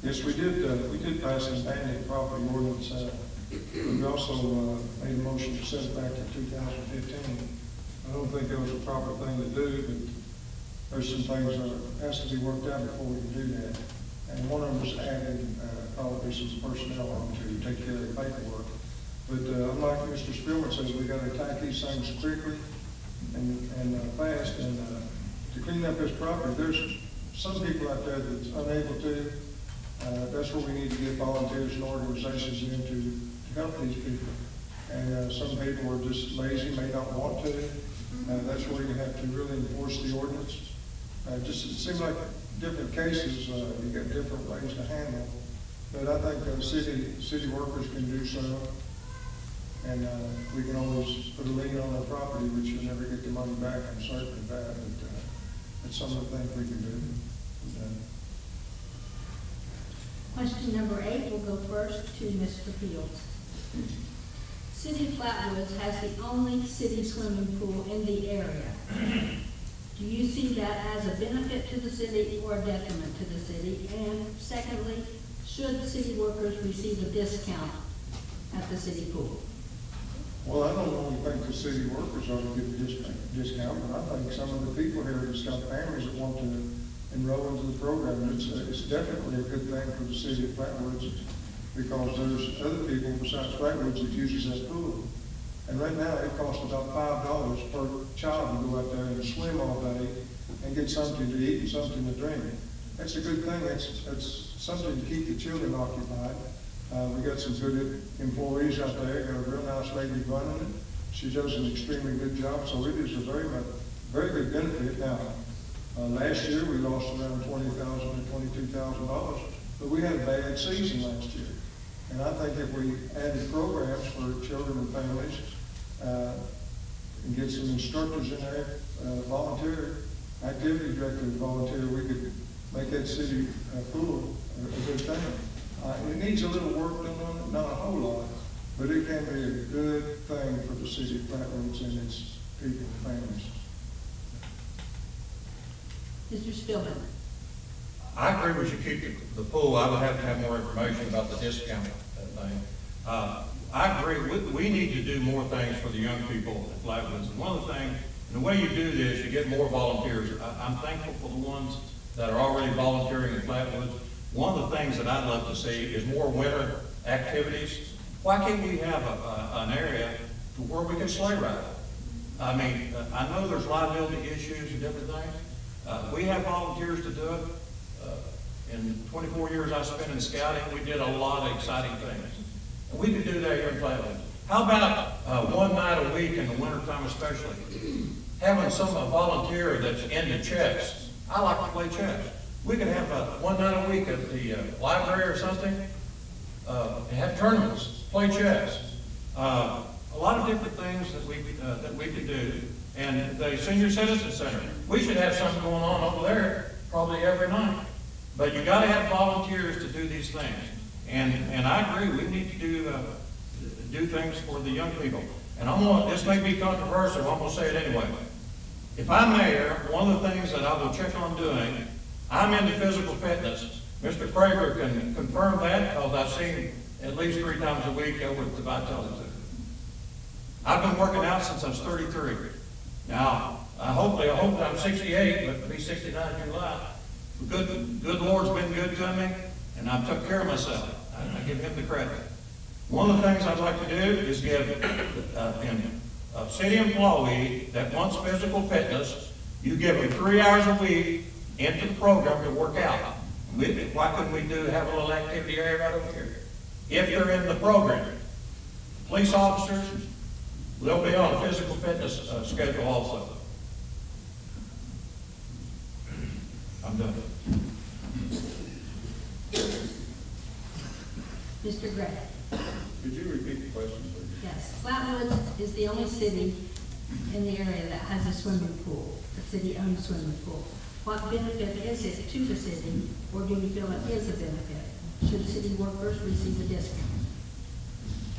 Yes, we did pass an abandoned property ordinance. We also made a motion to set it back to 2015. I don't think that was a proper thing to do, but there's some things that has to be worked out before we can do that. And one of them is adding probably some personnel on to take care of the paperwork. But, unlike Mr. Speelman says, we gotta attack these things quickly and fast, and, to clean up this property, there's some people out there that's unable to. That's where we need to get volunteers and organizations in to help these people. And, some people are just lazy, may not want to. That's where you have to really enforce the ordinance. It seems like different cases, you get different ways to handle. But I think, city workers can do so. And, we can always put a lien on our property, which you'll never get the money back, I'm certain of that, but, it's some of the things we can do. Question number 8 will go first to Mr. Fields. City of Flatwoods has the only city swimming pool in the area. Do you see that as a benefit to the city or a detriment to the city? And secondly, should city workers receive a discount at the city pool? Well, I don't only think the city workers ought to get a discount, but I think some of the people here that's got families that want to enroll into the program, it's definitely a good thing for the city of Flatwoods, because there's other people besides Flatwoods that uses that pool. And right now, it costs about $5 per child to go out there and swim all day and get something to eat and something to drink. That's a good thing. It's something to keep the children occupied. We got some good employees out there. Got a real nice lady running it. She does an extremely good job, so it is a very good benefit. Now, last year we lost around $20,000 to $22,000, but we had a bad season last year. And I think if we added programs for children and families, and get some instructors in there, volunteer, activity director volunteer, we could make that city pool a good thing. It needs a little work done on it, not a whole lot, but it can be a good thing for the city of Flatwoods and its people and families. Mr. Speelman. I agree we should keep the pool. I would have to have more information about the discount thing. I agree, we need to do more things for the young people at Flatwoods. And one of the things, and the way you do this, you get more volunteers. I'm thankful for the ones that are already volunteering at Flatwoods. One of the things that I'd love to see is more winter activities. Why can't we have an area to where we can sleigh ride? I mean, I know there's liability issues and different things. We have volunteers to do it. In 24 years I spent in scouting, we did a lot of exciting things. And we could do that here in Flatwoods. How about one night a week in the wintertime especially? Having some volunteer that's into chess. I like to play chess. We could have one night a week at the library or something, and have tournaments, play chess. A lot of different things that we could do. And the Senior Citizen Center, we should have something going on over there probably every night. But you got to have volunteers to do these things. And I agree, we need to do things for the young people. And this may be controversial, I'm going to say it anyway. If I'm mayor, one of the things that I will check on doing, I'm into physical fitness. Mr. Crager can confirm that, because I've seen him at least 3 times a week over at the Vitality Center. I've been working out since I was 33. Now, I hope that I'm 68, but I'll be 69 in July. The good Lord's been good to me, and I've took care of myself. I give him the credit. One of the things I'd like to do is give a city employee that wants physical fitness, you give them 3 hours a week into the program to work out. Why couldn't we have a little activity area right over here? If they're in the program. Police officers, they'll be on a physical fitness schedule also. I'm done. Mr. Gray. Could you repeat the question, please? Yes, Flatwoods is the only city in the area that has a swimming pool, a city-owned swimming pool. What benefit is it to the city, or do you feel it is a benefit? Should city workers receive a discount?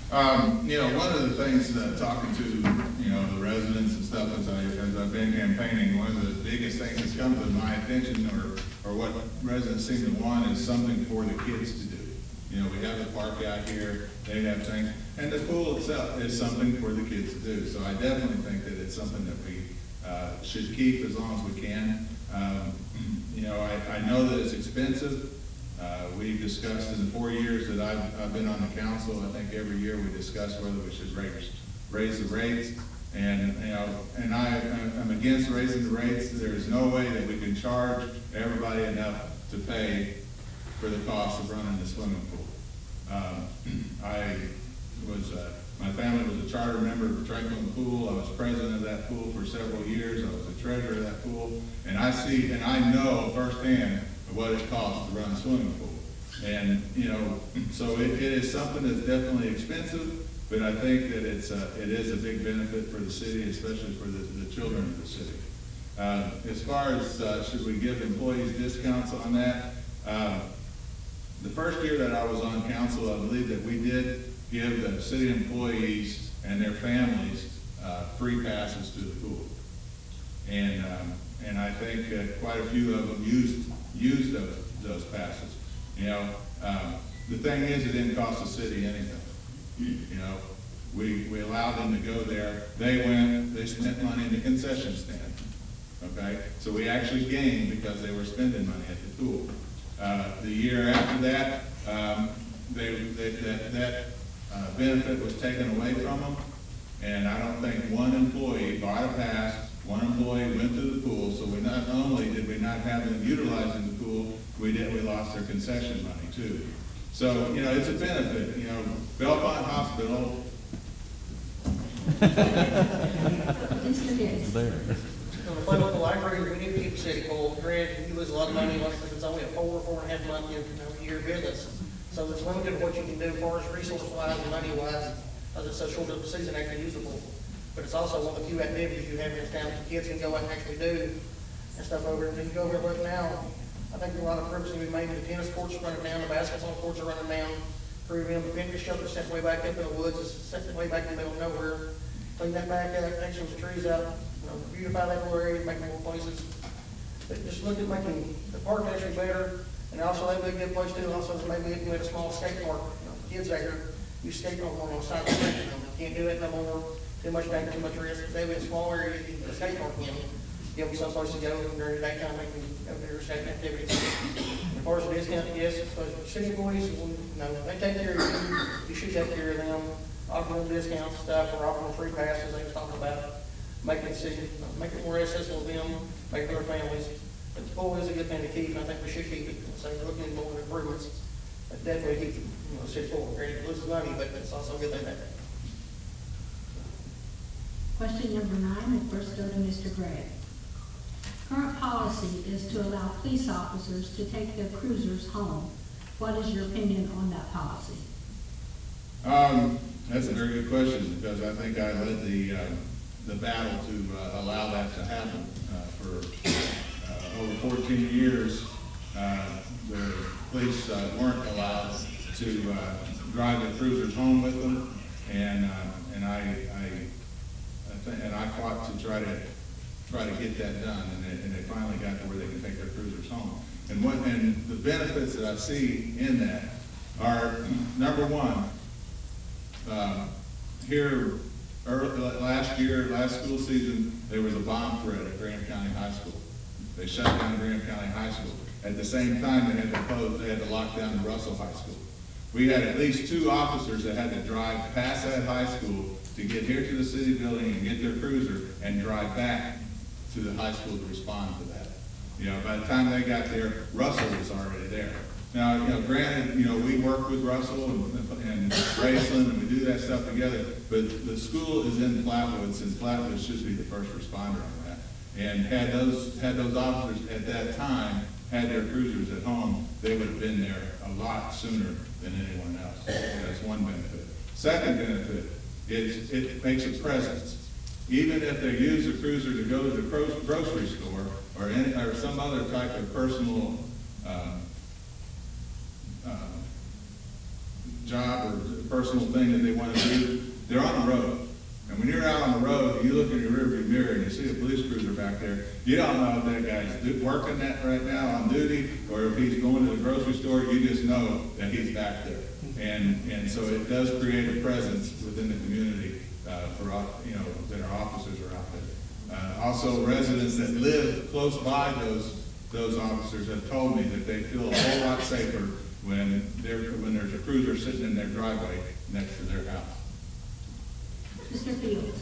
One of the things that talking to, the residents and stuff as I've been campaigning, one of the biggest things that's come to my attention or what residents seem to want is something for the kids to do. We have the park out here, they have things, and the pool itself is something for the kids to do. So I definitely think that it's something that we should keep as long as we can. I know that it's expensive, We discussed in the 4 years that I've been on the council, I think every year we discuss whether we should raise the rates. And, you know, and I'm against raising the rates. There is no way that we can charge everybody enough to pay for the cost of running the swimming pool. My family was a charter member of Franklin Pool. I was president of that pool for several years. I was the treasurer of that pool. And I know firsthand what it costs to run a swimming pool. And, you know, so it is something that's definitely expensive, but I think that it is a big benefit for the city, especially for the children of the city. As far as should we give employees discounts on that, the first year that I was on council, I believe that we did give the city employees and their families free passes to the pool. And I think quite a few of them used those passes. You know, the thing is, it didn't cost the city anything. You know, we allowed them to go there. They spent money in the concession stand. Okay, so we actually gained because they were spending money at the pool. The year after that, that benefit was taken away from them, and I don't think one employee bought a pass. One employee went to the pool, so we not only did we not have them utilizing the pool, we lost their concession money too. So, you know, it's a benefit. You know, Belmont Hospital. There. Play with the library, we need to keep the city full. Granted, you lose a lot of money, like if it's only a 4.5 month year business. So it's limited what you can do as far as resource-wise and money-wise, as it's so short of the season actually usable. But it's also one of the few activities you have in town that the kids can go out and actually do and stuff over. And if you go over and look now, I think there's a lot of progress we made. The tennis courts are running down, the basketball courts are running down. The picnic shelter's set way back up in the woods, it's set way back in the middle of nowhere. Clean that back out, take some trees out, you know, beautify that whole area, make more places. But just look at making the park actually better, and also that'd be a good place too. Also, maybe if we had a small skate park, you know, kids out here, you skate on the side of the street, you know, can't do it no more. Too much danger, too much risk. If they have a small area, you can skate park in, give them someplace to go during the daytime, they can go do their skating activities. As far as the discount, yes, city employees, you know, they take care of you, you should take care of them. Offer them discounts and stuff, or offer them free passes, they was talking about, making the city, make it more accessible to them, make it to their families. But the pool is a good thing to keep, and I think we should keep it, so we're looking at more improvements. But definitely keep, you know, the city pool, granted, it loses money, but it's also a good thing to have. Question number 9 will first go to Mr. Gregg. Current policy is to allow police officers to take their cruisers home. What is your opinion on that policy? That's a very good question, because I think I led the battle to allow that to happen. For over 14 years, the police weren't allowed to drive the cruisers home with them, and I fought to try to get that done, and they finally got to where they can take their cruisers home. And the benefits that I see in that are, number one, last school season, there was a bomb threat at Graham County High School. They shut down Graham County High School. At the same time, they had to lock down the Russell High School. We had at least 2 officers that had to drive past that high school to get here to the city building and get their cruiser and drive back to the high school to respond to that. You know, by the time they got there, Russell was already there. Now, you know, granted, you know, we work with Russell and Graceland, and we do that stuff together, but the school is in Flatwoods, and Flatwoods should be the first responder on that. And had those officers at that time had their cruisers at home, they would have been there a lot sooner than anyone else. That's one benefit. Second benefit is it makes a presence. Even if they use the cruiser to go to the grocery store or some other type of personal job or personal thing that they want to do, they're on the road. And when you're out on the road, you look in your rearview mirror and you see a police cruiser back there, you don't know if that guy's working that right now on duty or if he's going to the grocery store, you just know that he's back there. And so it does create a presence within the community for, you know, that our officers are out there. Also, residents that live close by those those officers have told me that they feel a whole lot safer when there's a cruiser sitting in their driveway next to their house. Mr. Fields?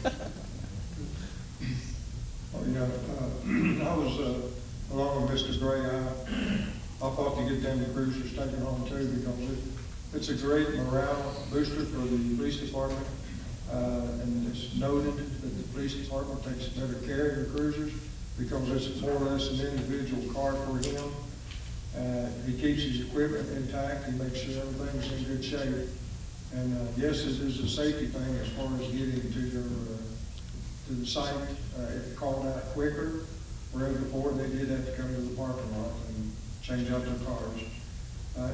Oh, yeah, I was, along with Mr. Gray, I fought to get them the cruisers taken home too, because it's a great morale booster for the police department. And it's noted that the police department takes better care of the cruisers because it's more or less an individual car for him. He keeps his equipment intact, he makes sure everything's in good shape. And, yes, it is a safety thing as far as getting to the site, if called out quicker, whereas before they did have to come to the parking lot and change out their cars.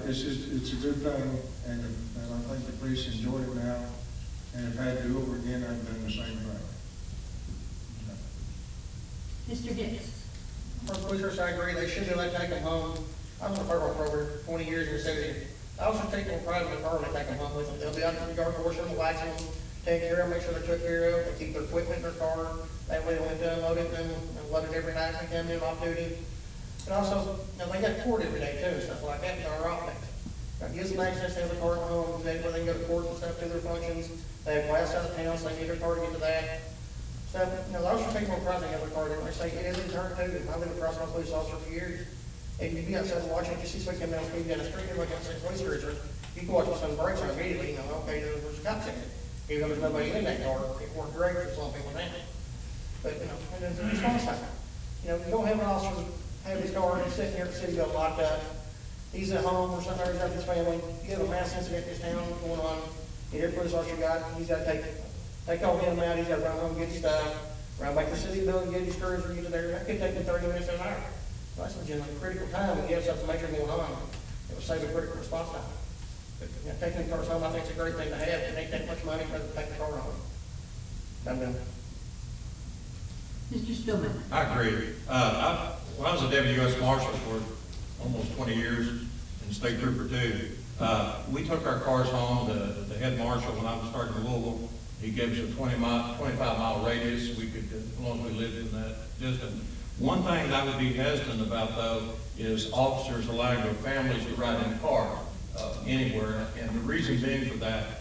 It's a good thing, and I think the police enjoy it now, and if I had to do it over again, I'd done the same thing. Mr. Hicks? For cruisers, I agree, they should be able to take them home. I was on the federal program for 20 years in the city. I also take them pride in the department, take them home with them. They'll be out to the yard, wash them, wax them, take care of them, make sure they're took care of. They keep their equipment in their car. That way they went to unload it and load it every night they come in off duty. And also, they got court every day too, and stuff like that, in our off days. That gives them access to have the car at home, where they can go to court and stuff, do their functions. They have class out of town, so they need their car to get to that. So, those are people pride they have their car. They say it is in turn too. I lived across my police officer for years. And you'd be outside watching, you see somebody come down the street, down the street, you're like outside the police cruiser. You can watch when someone breaks on immediately, okay, there's a cop in it. Even though there's nobody in that car, it worked great for some people now. But, and then the response time. You don't have an officer have his car and he's sitting here at the city building locked up. He's at home or something, or he's out with his family. You have a mass incident in this town going on. Every police officer he's got to take all him out. He's got to run home and get his stuff, run back to the city building, get his cruiser, get to there. That could take him 30 minutes to an hour. Well, that's legitimately critical time. When you have something major going on, it will save a critical response time. But, taking the cars home, I think it's a great thing to have. It ain't that much money for them to take the car home. I'm done. Mr. Speelman? I agree. When I was a deputy U.S. Marshal for almost 20 years and state trooper too, we took our cars home. The head marshal, when I was starting in Louisville, he gave us a 25-mile radius. We could, as long as we lived in that distance. One thing that I would be hesitant about, though, is officers allowing their families to ride in the car anywhere. And the reason being for that,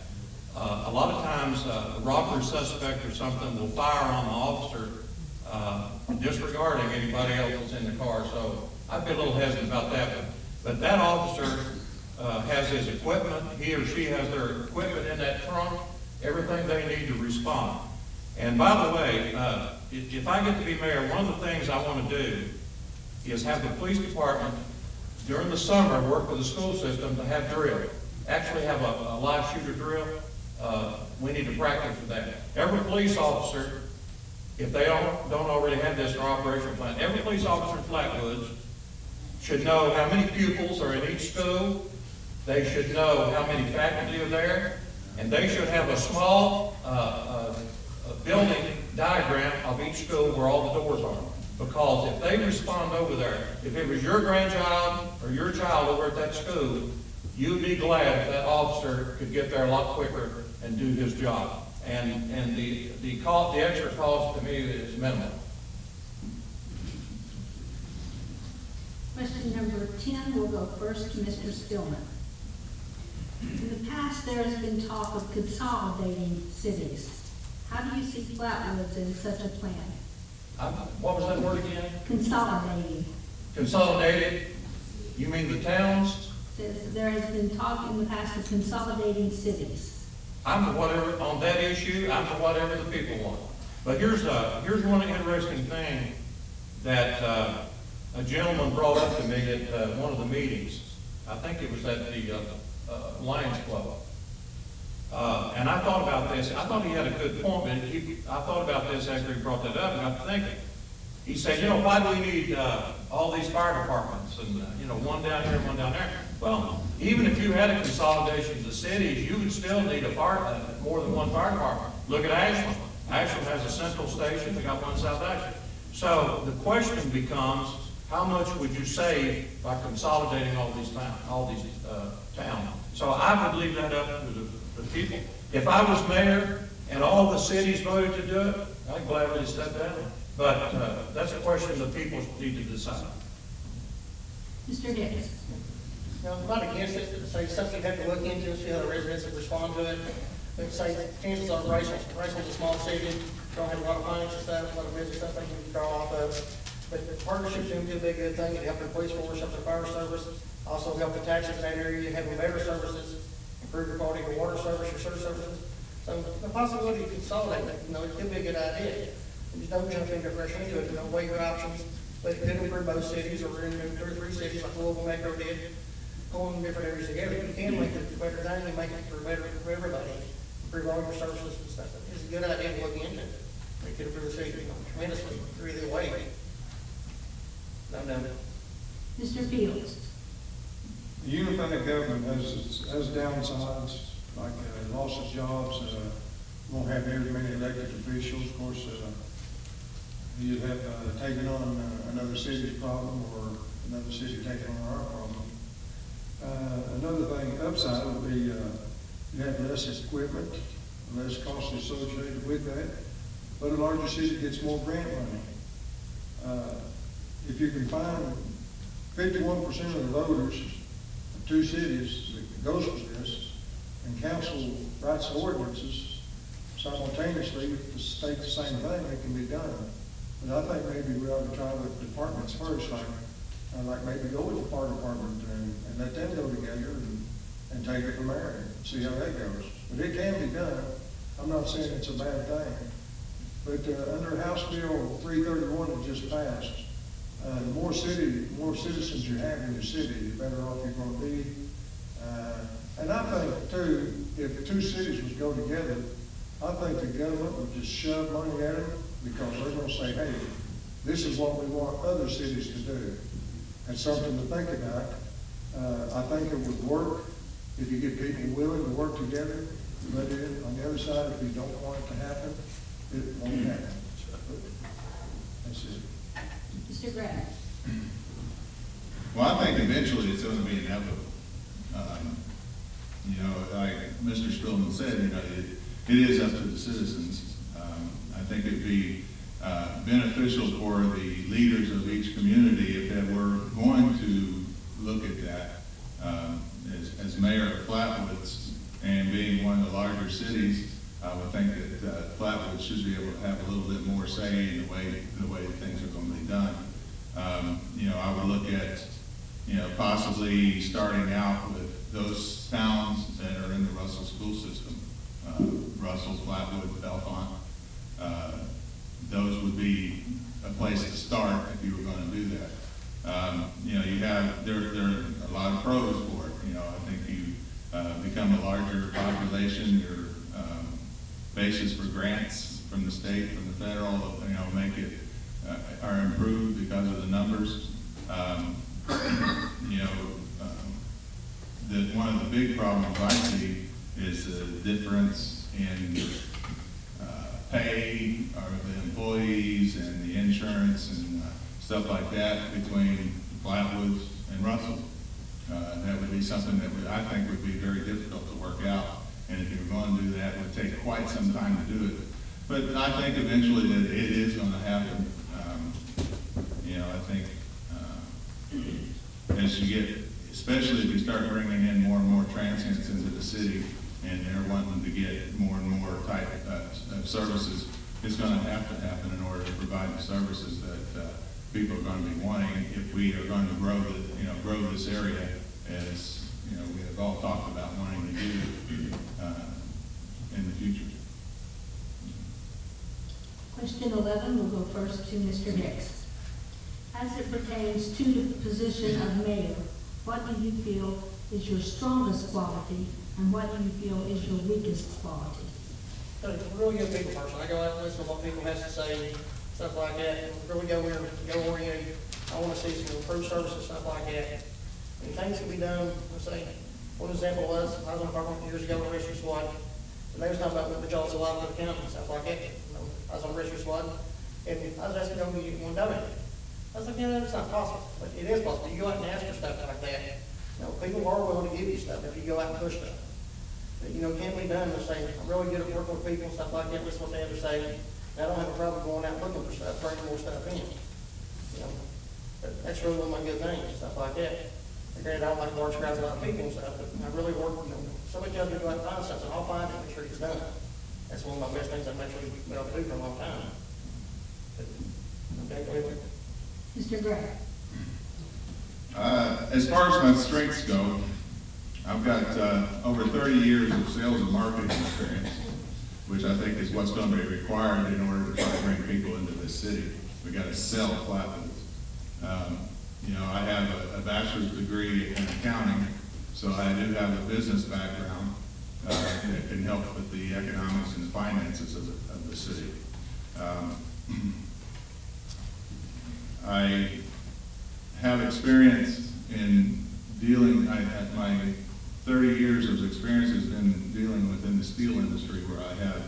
a lot of times a robbery suspect or something will fire on the officer disregarding anybody else that's in the car. So I'd be a little hesitant about that. But that officer has his equipment. He or she has their equipment in that trunk, everything they need to respond. And by the way, if I get to be mayor, one of the things I want to do is have the police department, during the summer, work with the school system to have drill. Actually have a live shooter drill. We need to practice for that. Every police officer, if they don't already have this in their operational plan, every police officer in Flatwoods should know how many pupils are in each school. They should know how many faculty are there. And they should have a small building diagram of each school where all the doors are. Because if they respond over there, if it was your grandchild or your child over at that school, you'd be glad if that officer could get there a lot quicker and do his job. And the extra cost to me is minimal. Question number 10 will go first to Mr. Speelman. In the past, there has been talk of consolidating cities. How do you see Flatwoods in such a plan? What was that word again? Consolidating. Consolidated? You mean the towns? Says there has been talk in the past of consolidating cities. I'm for whatever, on that issue, I'm for whatever the people want. But here's one interesting thing that a gentleman brought up to me at one of the meetings. I think it was at the Lions Club. And I thought about this. I thought he had a good point, but I thought about this after he brought that up, and got to thinking. He said, why do we need all these fire departments and, one down here and one down there? Well, even if you had a consolidation of the cities, you would still need more than one fire department. Look at Ashland. Ashland has a central station. They got one South Ashland. So the question becomes, how much would you save by consolidating all these towns? So I would leave that up to the people. If I was mayor and all the cities voted to do it, I'd gladly step down. But that's a question the people need to decide. Mr. Hicks? Now, I'm not against it, say something you have to look into, see how the residents will respond to it. But say, chances are Rachel's a small city, don't have a lot of financial stuff, a lot of business stuff they can draw off of. But the partnership's going to be a big good thing, it help their police force, help their fire service, also help the taxes in that area, have better services, improve your quality of your water service, your sewer services. So the possibility of consolidating, it could be a good idea. You just don't jump into rush into it, you don't weigh your options, but it could improve both cities, or in 2 or 3 cities like Louisville, Metro did, pulling different areas together. You can make it a better thing, and make it better for everybody, improve all your services and stuff. It's a good idea to look into. It could improve the city tremendously, either way. No. Mr. Fields? The unified government has downsides, like loss of jobs, won't have very many elected officials. Of course, you'd have taken on another city's problem, or another city taking on our problem. Another thing, upside would be you have less equipment, less costs associated with that, but a larger city gets more grant money. If you can find 51% of the voters of 2 cities that goes for this, and council writes ordinances simultaneously to state the same thing, it can be done. But I think maybe we ought to try with departments first, like maybe go with the fire department and let them go together and take it from there and see how that goes. But it can be done. I'm not saying it's a bad thing. But under House Bill 331 that just passed, the more citizens you have in your city, the better off you're going to be. And I think too, if 2 cities would go together, I think the government would just shove money at them, because they're going to say, hey, this is what we want other cities to do. It's something to think about. I think it would work if you get people willing to work together. But on the other side, if you don't want it to happen, it won't happen. That's it. Mr. Grant? Well, I think eventually it's going to be inevitable. Like Mr. Speelman said, it is up to the citizens. I think it'd be beneficial for the leaders of each community if they were going to look at that. As mayor of Flatwoods and being one of the larger cities, I would think that Flatwoods should be able to have a little bit more say in the way things are going to be done. I would look at, possibly starting out with those towns that are in the Russell school system, Russell, Flatwood, Bellefonte. Those would be a place to start if you were going to do that. There are a lot of pros for it. I think you become a larger population, your basis for grants from the state, from the federal, make it are improved because of the numbers. One of the big problems I see is the difference in pay of the employees and the insurance and stuff like that between Flatwoods and Russell. That would be something that I think would be very difficult to work out. And if you're going to do that, it would take quite some time to do it. But I think eventually that it is going to happen. I think as you get, especially if you start bringing in more and more transients into the city, and they're wanting to get more and more type of services, it's going to have to happen in order to provide the services that people are going to be wanting if we are going to grow this area as we have all talked about wanting to do in the future. Question 11 will go first to Mr. Hicks. As it pertains to the position of mayor, what do you feel is your strongest quality, and what do you feel is your weakest quality? I'm a really good people person. I go out and listen to what people have to say, stuff like that, and really go oriented. I want to see some improved services, stuff like that. And things can be done. Let's say, one example was, I was on a program years ago with Rescue Squad, and they was talking about what the jobs allowed for the county and stuff like that. I was on Rescue Squad, and I was asking them, do you want to donate? I was like, yeah, that's not possible. But it is possible. You go out and ask for stuff like that. People are willing to give you stuff if you go out and push stuff. But, can be done. Let's say, I'm really good at working with people and stuff like that. Listen to what they have to say. And I don't have a problem going out looking for stuff, bringing more stuff in. But that's really one of my good things, stuff like that. Granted, I don't like large crowds, a lot of people and stuff, but I really work, you know, somebody tells me to go out and find something, I'll find it, make sure it's done. That's one of my best things I've actually been able to do for a long time. But, okay, go ahead. Mr. Gray? As far as my strengths go, I've got over 30 years of sales and marketing experience, which I think is what's going to be required in order to try to bring people into this city. We got to sell Flatwoods. You know, I have a bachelor's degree in accounting, so I do have a business background that can help with the economics and finances of the city. I have experience in dealing, my 30 years of experience has been dealing within the steel industry, where I have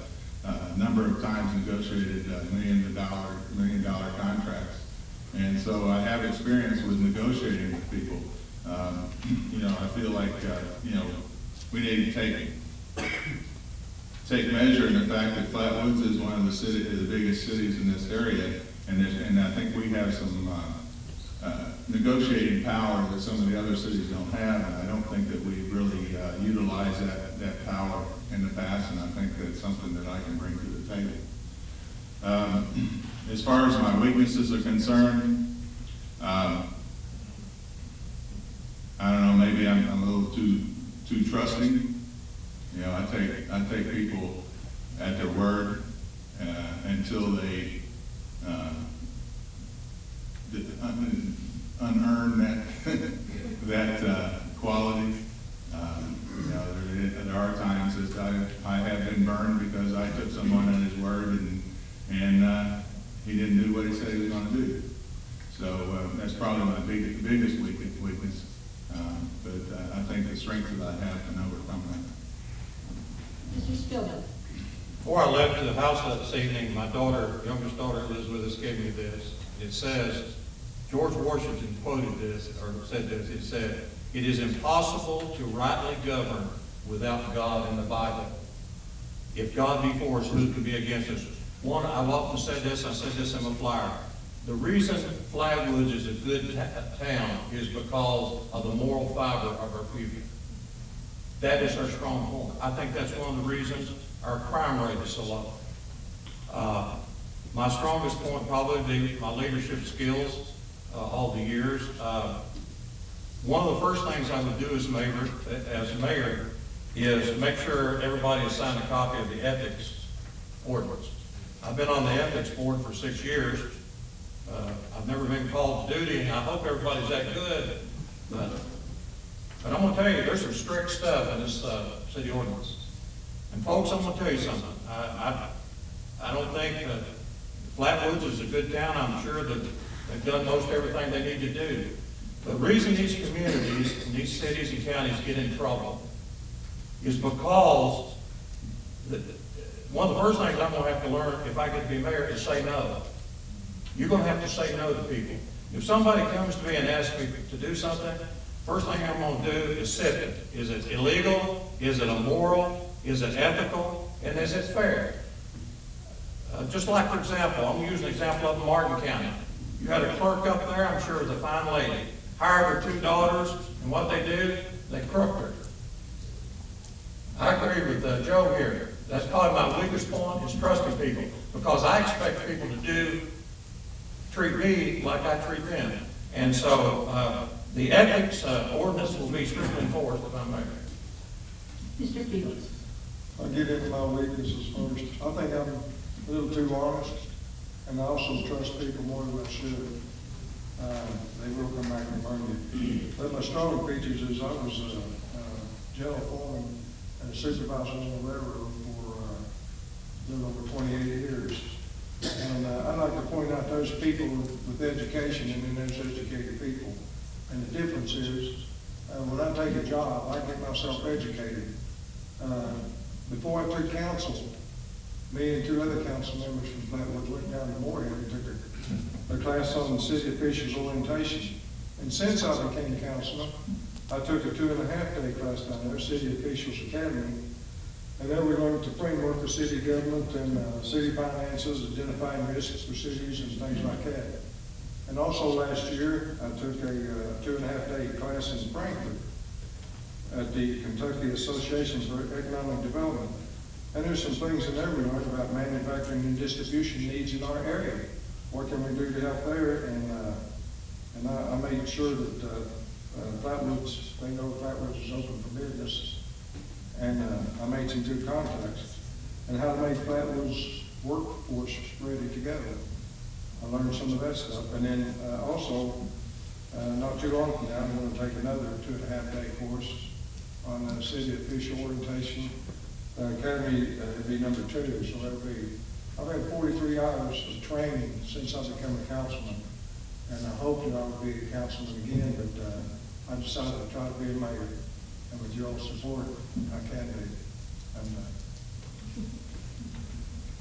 a number of times negotiated $1 million contracts. And so I have experience with negotiating with people. You know, I feel like, you know, we need to take measure in the fact that Flatwoods is one of the biggest cities in this area, and I think we have some negotiating power that some of the other cities don't have, and I don't think that we really utilize that power in the past, and I think that's something that I can bring to the table. As far as my weaknesses are concerned, I don't know, maybe I'm a little too trusting. You know, I take people at their word until they unearn that quality. You know, there are times that I have been burned because I took someone at his word and he didn't do what he said he was going to do. So that's probably my biggest weakness. But I think the strength that I have can overcome that. Mr. Speelman? Before I left to the house this evening, my daughter, youngest daughter Elizabeth, gave me this. It says, George Washington quoted this, or said this, it said, "It is impossible to rightly govern without God in the Bible. If God be for us, who can be against us?" One, I've often said this, I said this in my flyer. The reason Flatwoods is a good town is because of the moral fiber of our people. That is our strong point. I think that's one of the reasons our crime rate is so low. My strongest point probably be my leadership skills all the years. One of the first things I would do as mayor is make sure everybody has signed a copy of the ethics ordinance. I've been on the ethics board for 6 years. I've never been called to duty, and I hope everybody's that good. But I'm going to tell you, there's some strict stuff in this city ordinance. And folks, I'm going to tell you something. I don't think Flatwoods is a good town. I'm sure that they've done most everything they need to do. The reason these communities and these cities and counties get in trouble is because one of the first things I'm going to have to learn if I get to be mayor is say no. You're going to have to say no to people. If somebody comes to me and asks me to do something, first thing I'm going to do is sift it. Is it illegal? Is it immoral? Is it ethical? And is it fair? Just like, for example, I'm going to use an example up in Martin County. You had a clerk up there, I'm sure it was a fine lady, hired her 2 daughters, and what they do, they crooked her. I agree with Joe here. That's probably my weakest point, is trusting people, because I expect people to treat me like I treat them. And so the ethics ordinance will be strictly enforced if I'm mayor. Mr. Fields? I'll get into my weaknesses first. I think I'm a little too honest, and I also trust people more than I should. They will come back and burn you. But my strong features is I was jail foreman and a supervisor on the railroad for a little over 28 years. And I'd like to point out those people with education and then those educated people. And the difference is, when I take a job, I get myself educated. Before I took council, me and 2 other council members from Flatwoods went down to Moorhead and took a class on city officials orientation. And since I became councilman, I took a 2.5-day class down there, City Officials Academy. And then we learned the framework of city government and city finances, identifying risks for cities and things like that. And also last year, I took a 2.5-day class in Frankfurt at the Kentucky Association for Economic Development. And there's some things in there we learned about manufacturing and distribution needs in our area. What can we do to help there? And I made sure that Flatwoods, they know Flatwoods is open for business. And I made some good contacts. And how to make Flatwoods workforce ready to go. I learned some of that stuff. And then also, not too long from now, I'm going to take another 2.5-day course on city official orientation. Academy will be number 2, so that'll be, I've had 43 hours of training since I've become a councilman. And I hope that I will be a councilman again, but I decided to try to be a mayor. And with your support, I can be.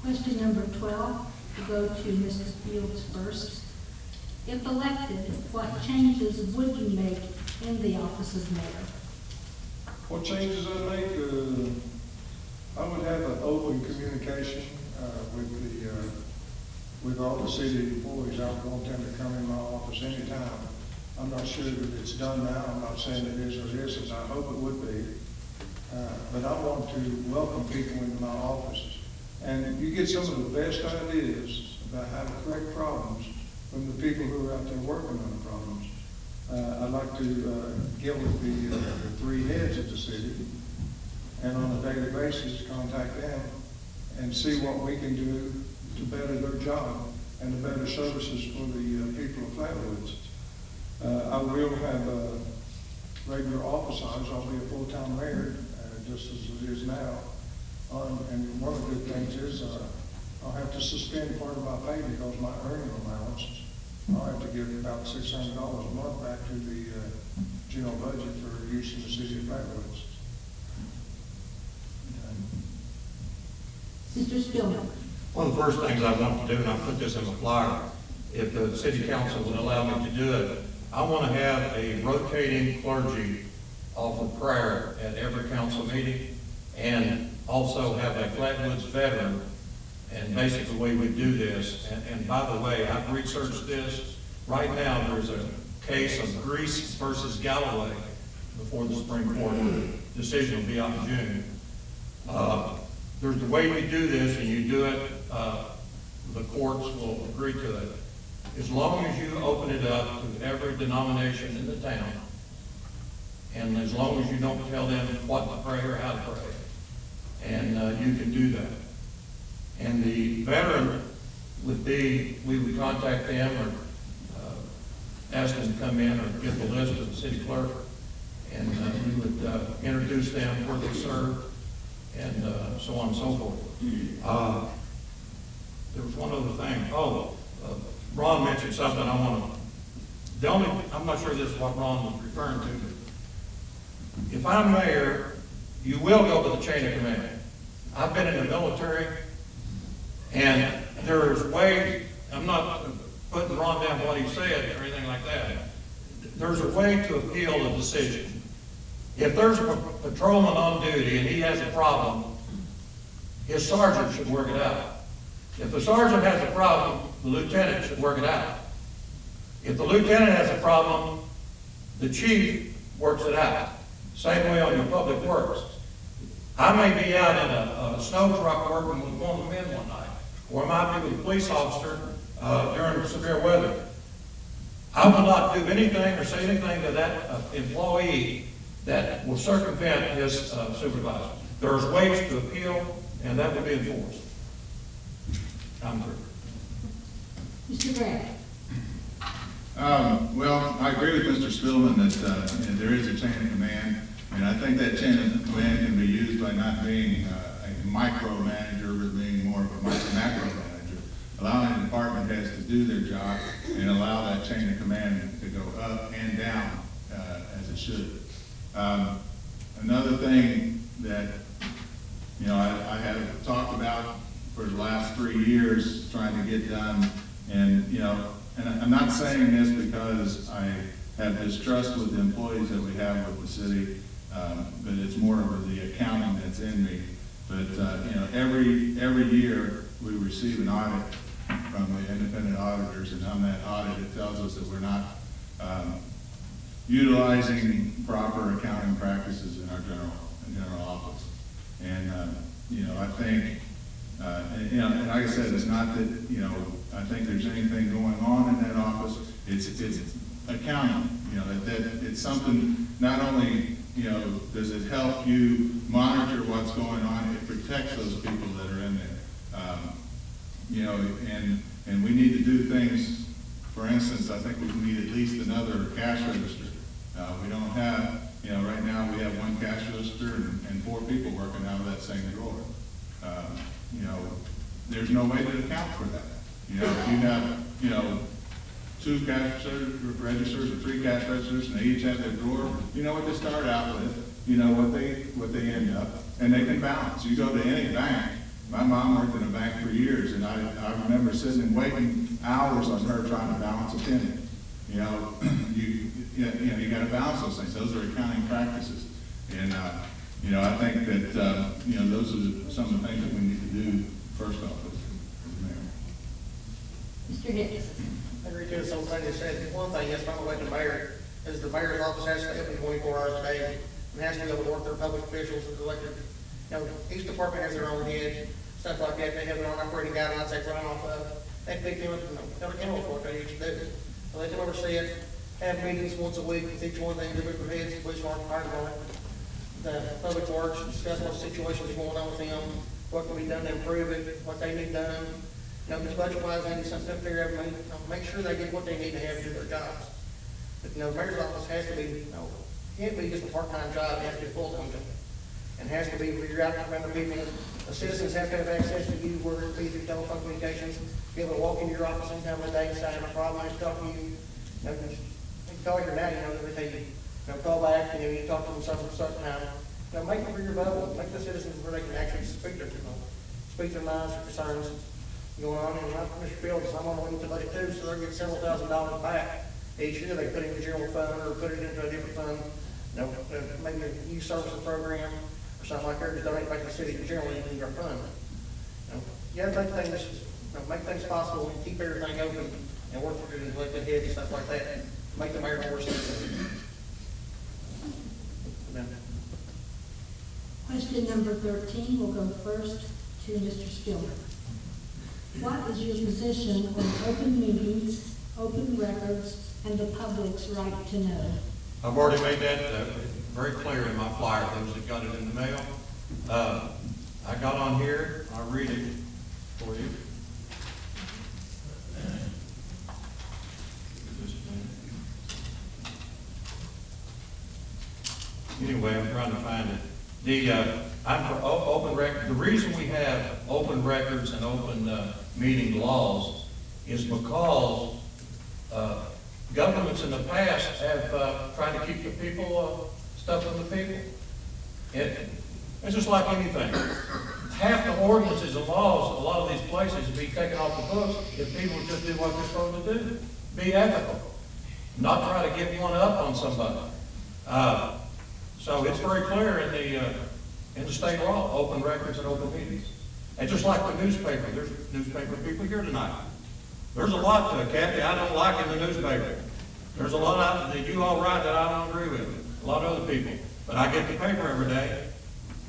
Question number 12, we'll go to Mrs. Fields first. If elected, what changes would you make in the office of mayor? What changes I make? I would have an open communication with all the city employees. I would want them to come in my office anytime. I'm not sure that it's done now. I'm not saying it is or isn't. I hope it would be. But I want to welcome people into my office. And you get some of the best ideas about how to correct problems from the people who are out there working on the problems. I'd like to get with the 3 heads of the city and on a daily basis contact them and see what we can do to better their job and to better services for the people of Flatwoods. I will have regular office hours. I'll be a full-time mayor, just as it is now. And one of the good things is I'll have to suspend part of my pay because my earning allowance, I'll have to give about $600 a month back to the general budget for use in the city of Flatwoods. Mr. Speelman. One of the first things I want to do, and I put this in the flyer, if the city council would allow me to do it, I want to have a rotating clergy offer prayer at every council meeting, and also have a Flatwoods veteran. And basically the way we do this, and by the way, I've researched this. Right now, there's a case of Greece versus Galloway before the Supreme Court. Decision will be out in June. There's the way we do this, and you do it, the courts will agree to it. As long as you open it up to every denomination in the town, and as long as you don't tell them what to pray or how to pray, and you can do that. And the veteran would be, we would contact them or ask them to come in or give the list to the city clerk, and we would introduce them where they serve, and so on and so forth. There was one other thing. Ron mentioned something I want to, I'm not sure this is what Ron was referring to, but if I'm mayor, you will go to the chain of command. I've been in the military, and there's ways, I'm not putting Ron down what he said or anything like that. There's a way to appeal a decision. If there's a patrolman on duty and he has a problem, his sergeant should work it out. If the sergeant has a problem, the lieutenant should work it out. If the lieutenant has a problem, the chief works it out. Same way on your public works. I may be out in a snow truck working with one of the men one night, or I might be with a police officer during severe weather. I will not do anything or say anything to that employee that will circumvent his supervisor. There's ways to appeal, and that will be enforced. I'm through. Mr. Gray. Well, I agree with Mr. Speelman that there is a chain of command, and I think that chain of command can be used by not being a micromanager, but being more of a macro manager, allowing the department heads to do their job and allow that chain of command to go up and down as it should. Another thing that I have talked about for the last 3 years trying to get done, and I'm not saying this because I have distrust with the employees that we have with the city, but it's more of the accounting that's in me. But every year we receive an audit from the independent auditors, and on that audit, it tells us that we're not utilizing proper accounting practices in our general office. And, I think, and like I said, it's not that, I think there's anything going on in that office. It's accounting, that it's something, not only, does it help you monitor what's going on, it protects those people that are in there. And we need to do things, for instance, I think we need at least another cash register. We don't have, right now we have one cash register and 4 people working out of that same drawer. There's no way to account for that. If you have, 2 cash registers or 3 cash registers, and they each have their drawer, you know what they start out with, what they end up, and they can balance. You go to any bank. My mom worked in a bank for years, and I remember sitting and waiting hours on her trying to balance a penny. You got to balance those things. Those are accounting practices, and I think that those are some of the things that we need to do first off as mayor. Mr. Hicks. I agree to something that said, one thing, yes, I'm elected mayor, is the mayor's office has to stay open 24 hours a day, and has to be able to work their public officials as elected. Each department has their own head, stuff like that, they have their own operating guidelines they run off of. They pick them up and tell the council what they need to do. So let them oversee it, have meetings once a week with each one of the individual heads, police department, fire department, the public works, discuss what situations are going on with them, what can be done to improve it, what they need done. Just budget-wise, they need something up there every month. Make sure they get what they need to have to do their jobs. But, the mayor's office has to be, can't be just a part-time job, it has to be a full-time job. And has to be where you're out around the people. The citizens have to have access to you, whether it be through telephone communications, be able to walk into your office anytime of the day and say, I have a problem, I need to talk to you. They can call you now, they tell you, call back, you talk to them certain time. Make them for your vote, make the citizens where they can actually speak their minds, their concerns going on. And like Mr. Fields, I'm on the way to budget too, so they're getting several $1,000s back each year. They put it in the general fund or put it into a different fund, maybe a youth services program or something like that, to donate back to the city generally in your fund. You have to make things, make things possible and keep everything open and work with the elected heads and stuff like that, and make the mayor more sensitive. Question number 13 will go first to Mr. Speelman. What is your position on open meetings, open records, and the public's right to know? I've already made that very clear in my flyer, those that got it in the mail. I got on here, I'll read it for you. Anyway, I'm trying to find it. I'm for open record. The reason we have open records and open meeting laws is because governments in the past have tried to keep the people, stuff from the people. It's just like anything. Half the ordinances and laws, a lot of these places would be taken off the books if people would just do what they're supposed to do. Be ethical. Not try to get one up on somebody. So it's very clear in the state law, open records and open meetings. And just like the newspaper, there's newspaper people here tonight. There's a lot, Kathy, I don't like in the newspaper. There's a lot out that you all write that I don't agree with. A lot of other people. But I get the paper every day.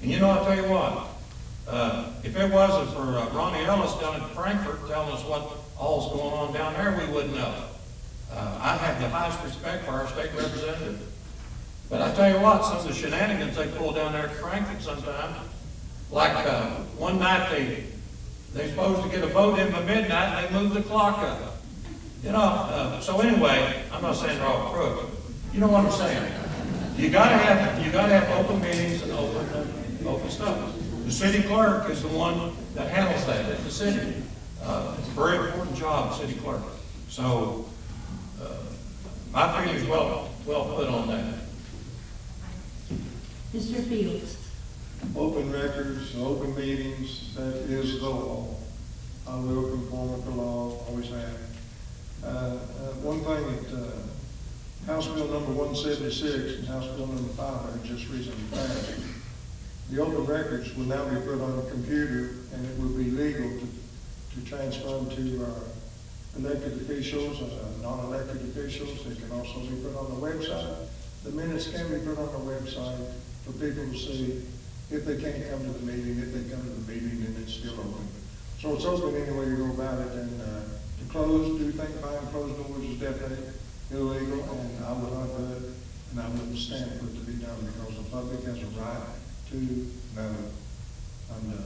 And I'll tell you what, if it wasn't for Ronnie Ellis down at Frankfurt telling us what all's going on down there, we wouldn't know. I have the highest respect for our state representative. But I tell you what, some of the shenanigans they pull down there at Frankfurt sometimes, like one night they're supposed to get a vote in by midnight and they move the clock up. So anyway, I'm not saying they're all crooks. You know what I'm saying? You gotta have open meetings and open stuff. The city clerk is the one that handles that at the city. It's a very important job, city clerk. So my feeling's well put on that. Mr. Fields. Open records, open meetings, that is the law. I will conform with the law, always have. One thing that House Bill number 176 and House Bill number 500 just recently passed. The open records will now be put on a computer, and it will be legal to transfer them to elected officials, non-elected officials. They can also be put on the website. The minutes can be put on the website for people to see if they can't come to the meeting. If they come to the meeting, then it's still open. So it's open any way you go about it. And to close, do things behind closed doors is definitely illegal, and I would not do it, and I wouldn't stand for it to be done, because the public has a right to know. I'm done.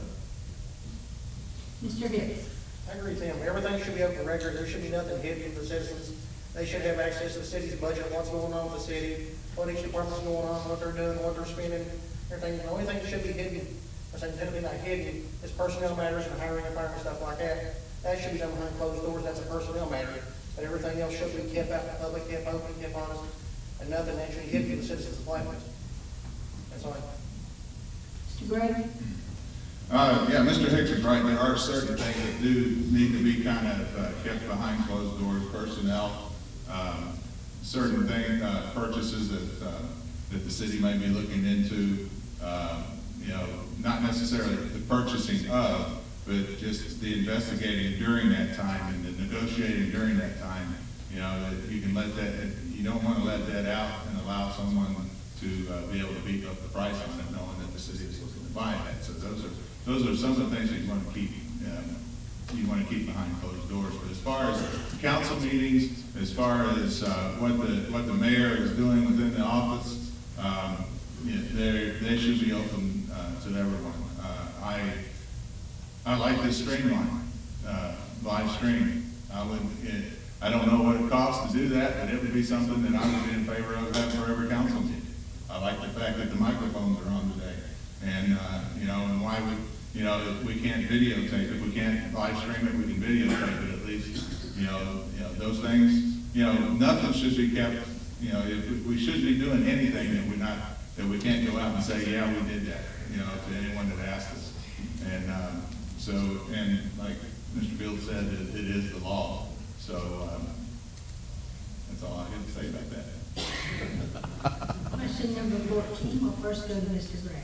Mr. Hicks? I agree with him. Everything should be open record. There should be nothing hidden from the citizens. They should have access to the city's budget, what's going on with the city, what each department's going on, what they're doing, what they're spending, everything. The only thing that should be hidden, or saying technically not hidden, is personnel matters and hiring and firing, stuff like that. That should be done behind closed doors. That's a personnel matter. But everything else should be kept out in the public, kept open, kept honest, and nothing actually hidden from the citizens of Flatwoods. That's all. Mr. Gray? Yeah, Mr. Hicks is right. There are certain things that do need to be kind of kept behind closed doors, personnel, certain thing, purchases that the city may be looking into, you know, not necessarily the purchasing of, but just the investigating during that time and the negotiating during that time. You know, that you can let that, you don't want to let that out and allow someone to be able to beat up the price on it, knowing that the city is looking to buy that. So those are some of the things that you want to keep. You want to keep behind closed doors. But as far as council meetings, as far as what the mayor is doing within the office, they should be open to everyone. I like this streamline, live streaming. I don't know what it costs to do that, but it would be something that I would be in favor of having for every council meeting. I like the fact that the microphones are on today, and you know, and why would, you know, if we can't videotape it, we can't live stream it, we can videotape it at least. You know those things. You know, nothing should be kept. You know, if we shouldn't be doing anything that we can't go out and say, yeah, we did that. You know, to anyone that asked us. And and like Mr. Fields said, it is the law. So that's all I have to say about that. Question number 14 will first go to Mr. Gray.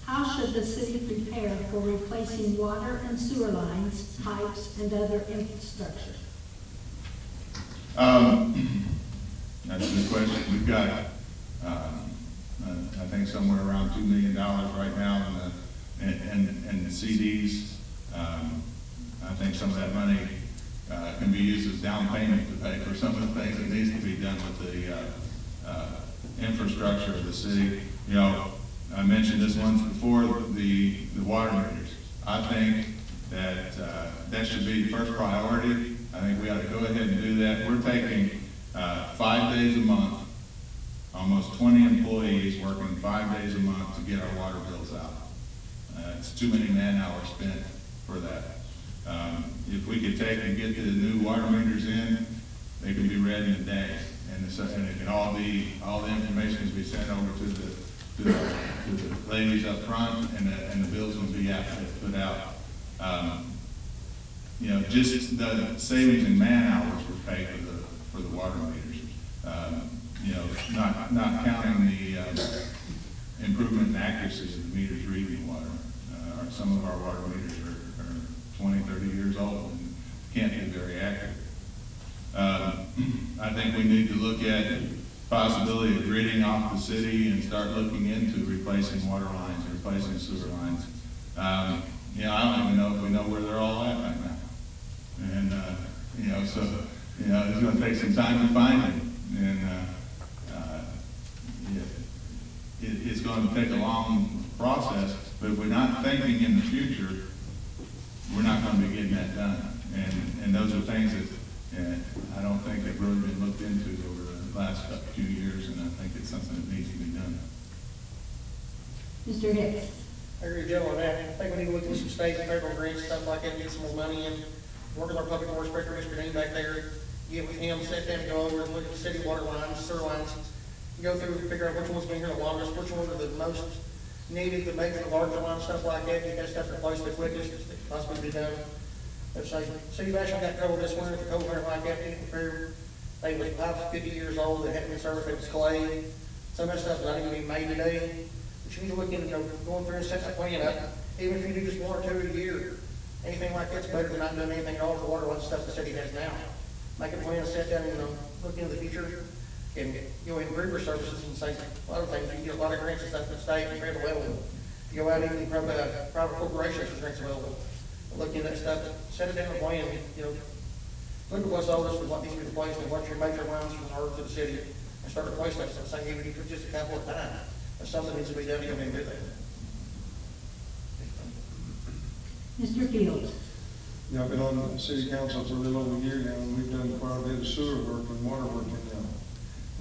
How should the city prepare for replacing water and sewer lines, pipes, and other infrastructure? That's a good question. We've got, I think, somewhere around $2 million right now in the CDs. I think some of that money can be used as down payment to pay for some of the things that needs to be done with the infrastructure of the city. You know, I mentioned this once before, the water meters. I think that that should be the first priority. I think we ought to go ahead and do that. We're taking 5 days a month, almost 20 employees working 5 days a month to get our water bills out. It's too many man hours spent for that. If we could take and get the new water meters in, they can be read in a day, and it can all the information can be sent over to the ladies up front, and the bills will be put out. You know, just the savings in man hours would pay for the water meters. You know, not counting the improvement in accuracy of the meters reading water. Some of our water meters are 20, 30 years old and can't be very accurate. I think we need to look at possibility of gridding off the city and start looking into replacing water lines, replacing sewer lines. You know, I don't even know if we know where they're all at right now. And, you know, so, you know, it's going to take some time to find them. And it's going to take a long process, but if we're not thinking in the future, we're not going to be getting that done. And those are things that I don't think have really been looked into over the last few years, and I think it's something that needs to be done. Mr. Hicks? I agree with Joe on that. I think we need to look into some state and federal grants, stuff like that, and get some more money in. Work with our public works director, Mr. Dean, back there, get with him, sit down and go over and look at the city water lines, sewer lines, go through and figure out which one's been here the longest, which ones are the most needed to make the larger lines, stuff like that, get that stuff replaced the quickest, that possibly be done. Let's say, City of Ashland got trouble this winter, the cold winter like that, they was about 50 years old, they hadn't been serviced, it was clay. Some of that stuff's not even being made today. But you need to look into going through and set that plan up, even if you do just 1 or 2 a year, anything like that's better than not doing anything at all for water, like the stuff the city has now. Make a plan, sit down and, look into the future, and go ahead and improve our services and say, a lot of things, you get a lot of grants and stuff from the state, and grant available. You go out even private corporations for grants available. Look into that stuff, set it down a plan, look at what's oldest and what needs to be replaced, and what's your major lines from the to the city, and start replacing that stuff, saying, even if it's just a couple of times, or something needs to be done, you can do that. Mr. Fields? Yeah, I've been on the city council for a little over a year now, and we've done quite a bit of sewer work and water work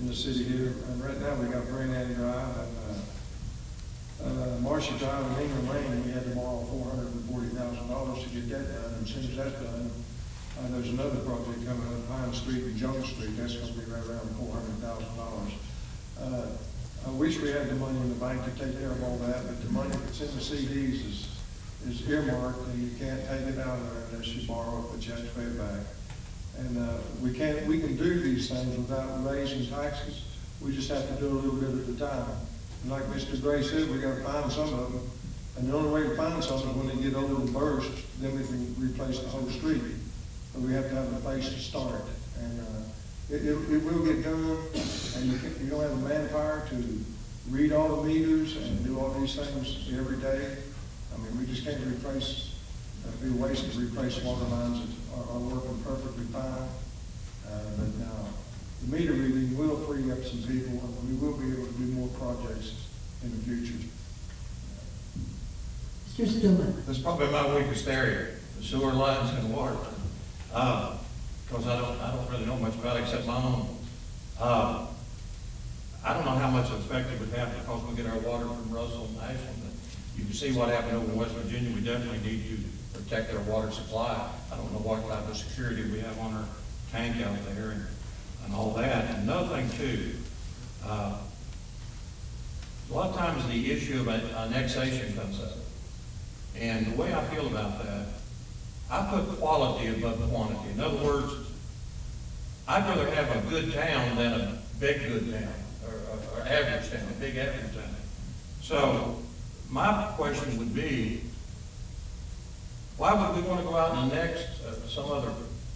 in the city here. And right now, we got Brannan Drive and Marcia Drive and Ingram Lane. We had to borrow $440,000 to get that done, and as soon as that's done, there's another project coming up, Pine Street and Jones Street. That's going to be right around $400,000. I wish we had the money in the bank to take care of all that, but the money that's in the CDs is earmarked, and you can't take it out of there unless you borrow it, but you have to pay it back. And we can do these things without raising taxes. We just have to do a little bit at a time. And like Mr. Gray said, we got to find some of them. And the only way to find some is when they get old and burst, then we can replace the whole street. But we have to have a place to start. And it will get done, and you don't have the manpower to read all the meters and do all these things every day. I mean, we just can't replace, it'd be a waste to replace water lines that are working perfectly fine. But now, the meter reading will free up some people, and we will be able to do more projects in the future. Mr. Speelman? That's probably my weakest area, the sewer lines and the water lines. Because I don't really know much about it except my own. I don't know how much effect it would have because we get our water from Russell and Ashland. You can see what happened over in West Virginia. We definitely need to protect our water supply. I don't know what type of security we have on our tank out there and all that. And another thing too, a lot of times the issue of annexation comes up. And the way I feel about that, I put quality above quantity. In other words, I'd rather have a good town than a big good town, or average town, a big average town. So my question would be, why would we want to go out and annex some other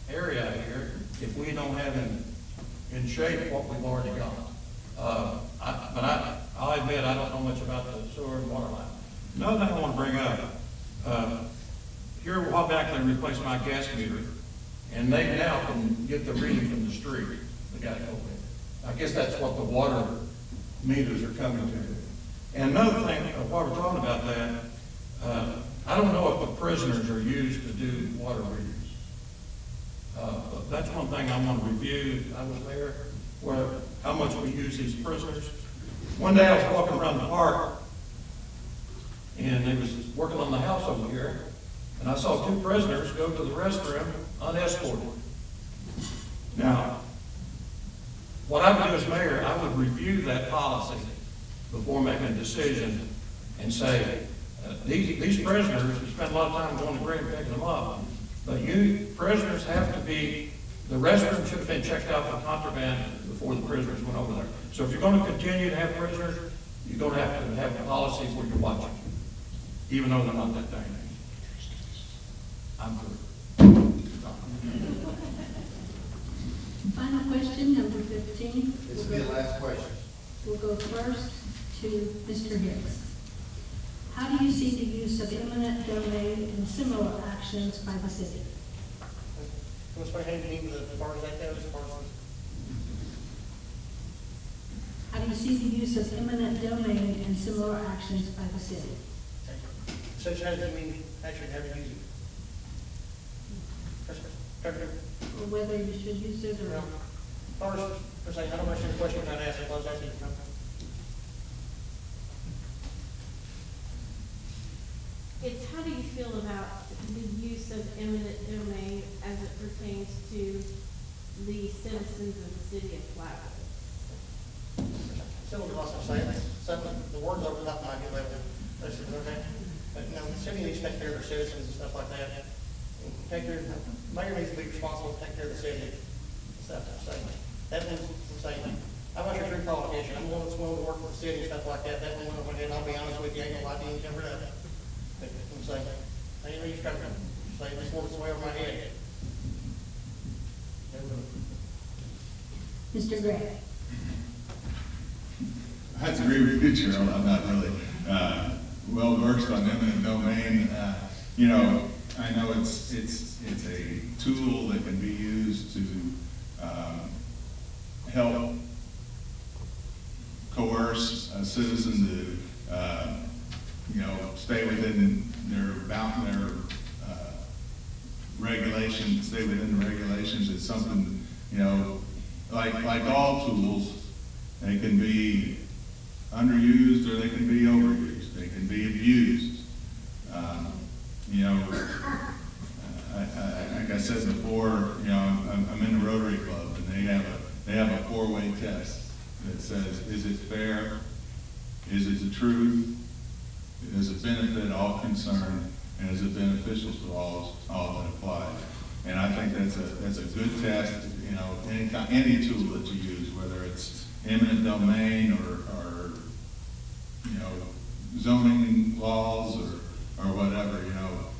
area here if we don't have in shape what we've already got? But I'll admit I don't know much about the sewer and water line. Another thing I want to bring up, here a while back they replaced my gas meter, and they now can get the reading from the street. The guy told me. I guess that's what the water meters are coming to. And another thing, while we're talking about that, I don't know if the prisoners are used to do water readings. But that's one thing I want to review. I was there, where how much we use these prisoners. One day I was walking around the park, and they was working on the house over here, and I saw two prisoners go to the restroom unescorted. Now, what I would do as mayor, I would review that policy before making a decision and say, these prisoners, we spend a lot of time going to grave and picking them up, but you prisoners have to be, the restroom should have been checked out for contraband before the prisoners went over there. So if you're going to continue to have prisoners, you're going to have policies where you're watching, even though they're not that dangerous. I'm good. Final question, number 15. This will be the last question. We'll go first to Mr. Hicks. How do you see the use of eminent domain and similar actions by the city? What's my hand to as far as that goes, as far as How do you see the use of eminent domain and similar actions by the city? such as you mean actually have to use it? Or whether you should use it or... First, per se, I don't understand the question you're trying to ask, I was asking. It's how do you feel about the use of eminent domain as it pertains to the citizens of the city of Flatwoods? Still lost my saying, the words over the top might be a little, okay? But, you know, the city needs to take care of their citizens and stuff like that. Take care, mayor needs to be responsible to take care of the city and stuff, I'm saying. That one's the same. I'm not your true politician. I'm the one that's willing to work for the city and stuff like that. That one went ahead, and I'll be honest with you, ain't gonna lie to you, never done. But I'm saying, I ain't really trying to They just want to way over my head. Mr. Gray? I have to agree with you, Jerald. I'm not really well versed on eminent domain. You know, I know it's a tool that can be used to help coerce a citizen to you know, stay within their regulations, stay within the regulations. It's something, you know, like all tools, they can be underused or they can be overused. They can be abused. You know, like I said before, you know, I'm in the Rotary Club, and they have a 4-way test that says, is it fair? Is it the truth? Does it benefit all concerned? And is it beneficial to all that apply? And I think that's a good test. You know, any tool that you use, whether it's eminent domain or you know, zoning laws or whatever. You know,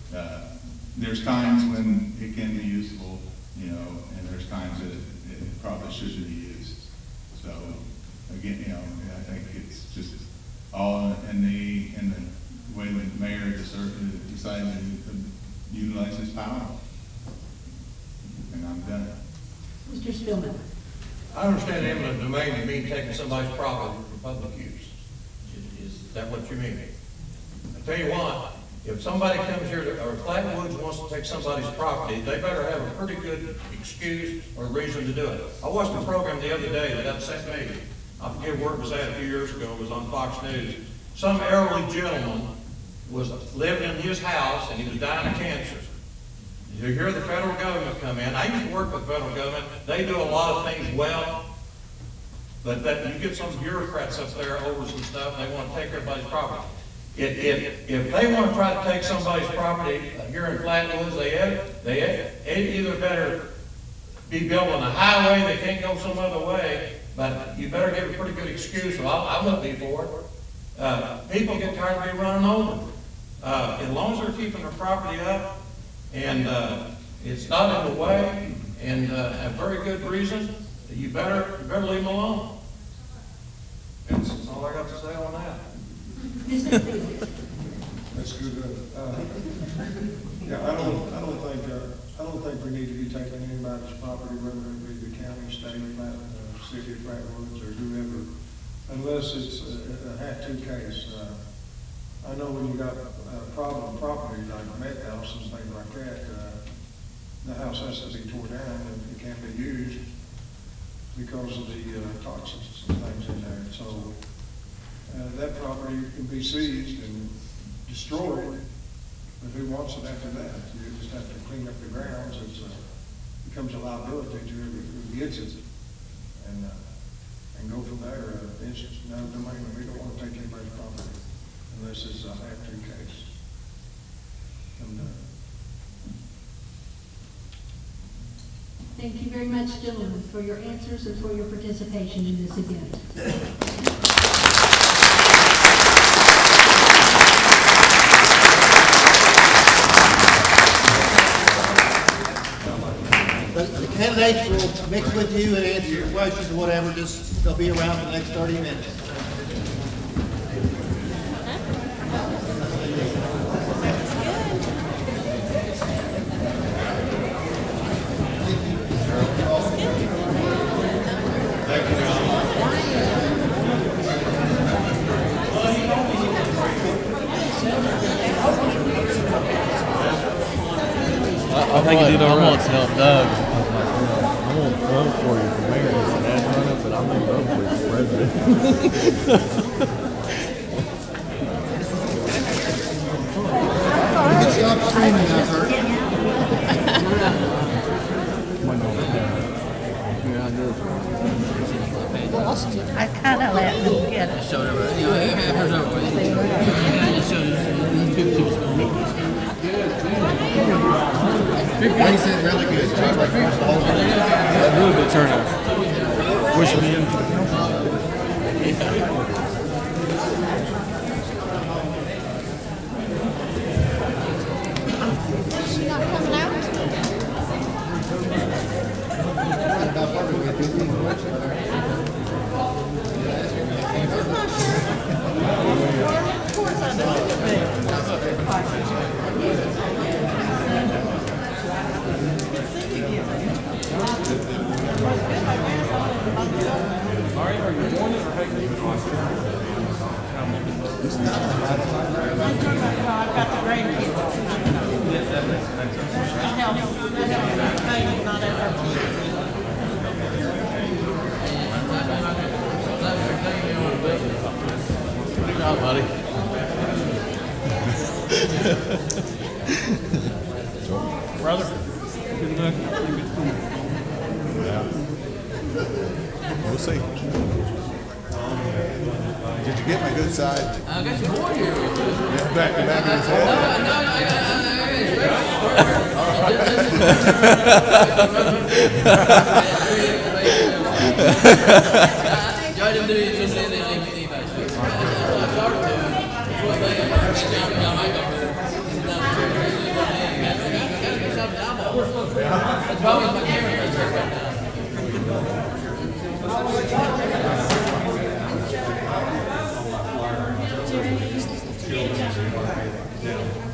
there's times when it can be useful. You know, and there's times that it probably shouldn't be used. So again, you know, I think it's just all in the way the mayor decided to utilize his power. And I'm done. Mr. Speelman? I understand eminent domain to mean taking somebody's property for public use. Is that what you mean? I tell you what, if somebody comes here, or Flatwoods wants to take somebody's property, they better have a pretty good excuse or reason to do it. I watched a program the other day that upset me. I forget where it was at a few years ago. It was on Fox News. Some elderly gentleman was living in his house and he was dying of cancer. You hear the federal government come in. I used to work with the federal government. They do a lot of things well, but that you get some bureaucrats up there over some stuff, and they want to take everybody's property. If they want to try to take somebody's property here in Flatwoods, they either better be building a highway, they can't go some other way, but you better give a pretty good excuse, or I wouldn't be for it. People get tired of being running over. As long as they're keeping their property up, and it's not in the way, and have very good reason, you better leave them alone. That's all I got to say on that. That's good. Yeah, I don't think we need to be taking anybody's property, whether it be the county, state, city of Flatwoods, or whoever, unless it's a have-to case. I know when you got problem property like meth house and things like that, the house has to be torn down and it can't be used because of the toxins and things in there. So that property can be seized and destroyed, but who wants it after that? You just have to clean up the grounds. It becomes a liability to who gets it, and go from there. No domain. We don't want to take anybody's property unless it's a have-to case. Thank you very much, gentlemen, for your answers and for your participation in this event. The candidates will mix with you and answer your questions or whatever. They'll be around for the next 30 minutes. I think you did all right. I want to help Doug. I won't vote for you for mayor as an ad runner, but I'm going to vote for you for president. Stop screaming at her. I kind of let them get it. Showed everybody. He said really good. A really good turnout. Wish me in. She's not I've got the grandkids. That helps, maybe not ever. Good job, buddy. Brother? Good luck. Yeah. We'll see. Did you get my good side? I got some more here. Yeah, back to back of his head. Y'all didn't do it, just say they leave me back. I started to. That's probably my camera right now.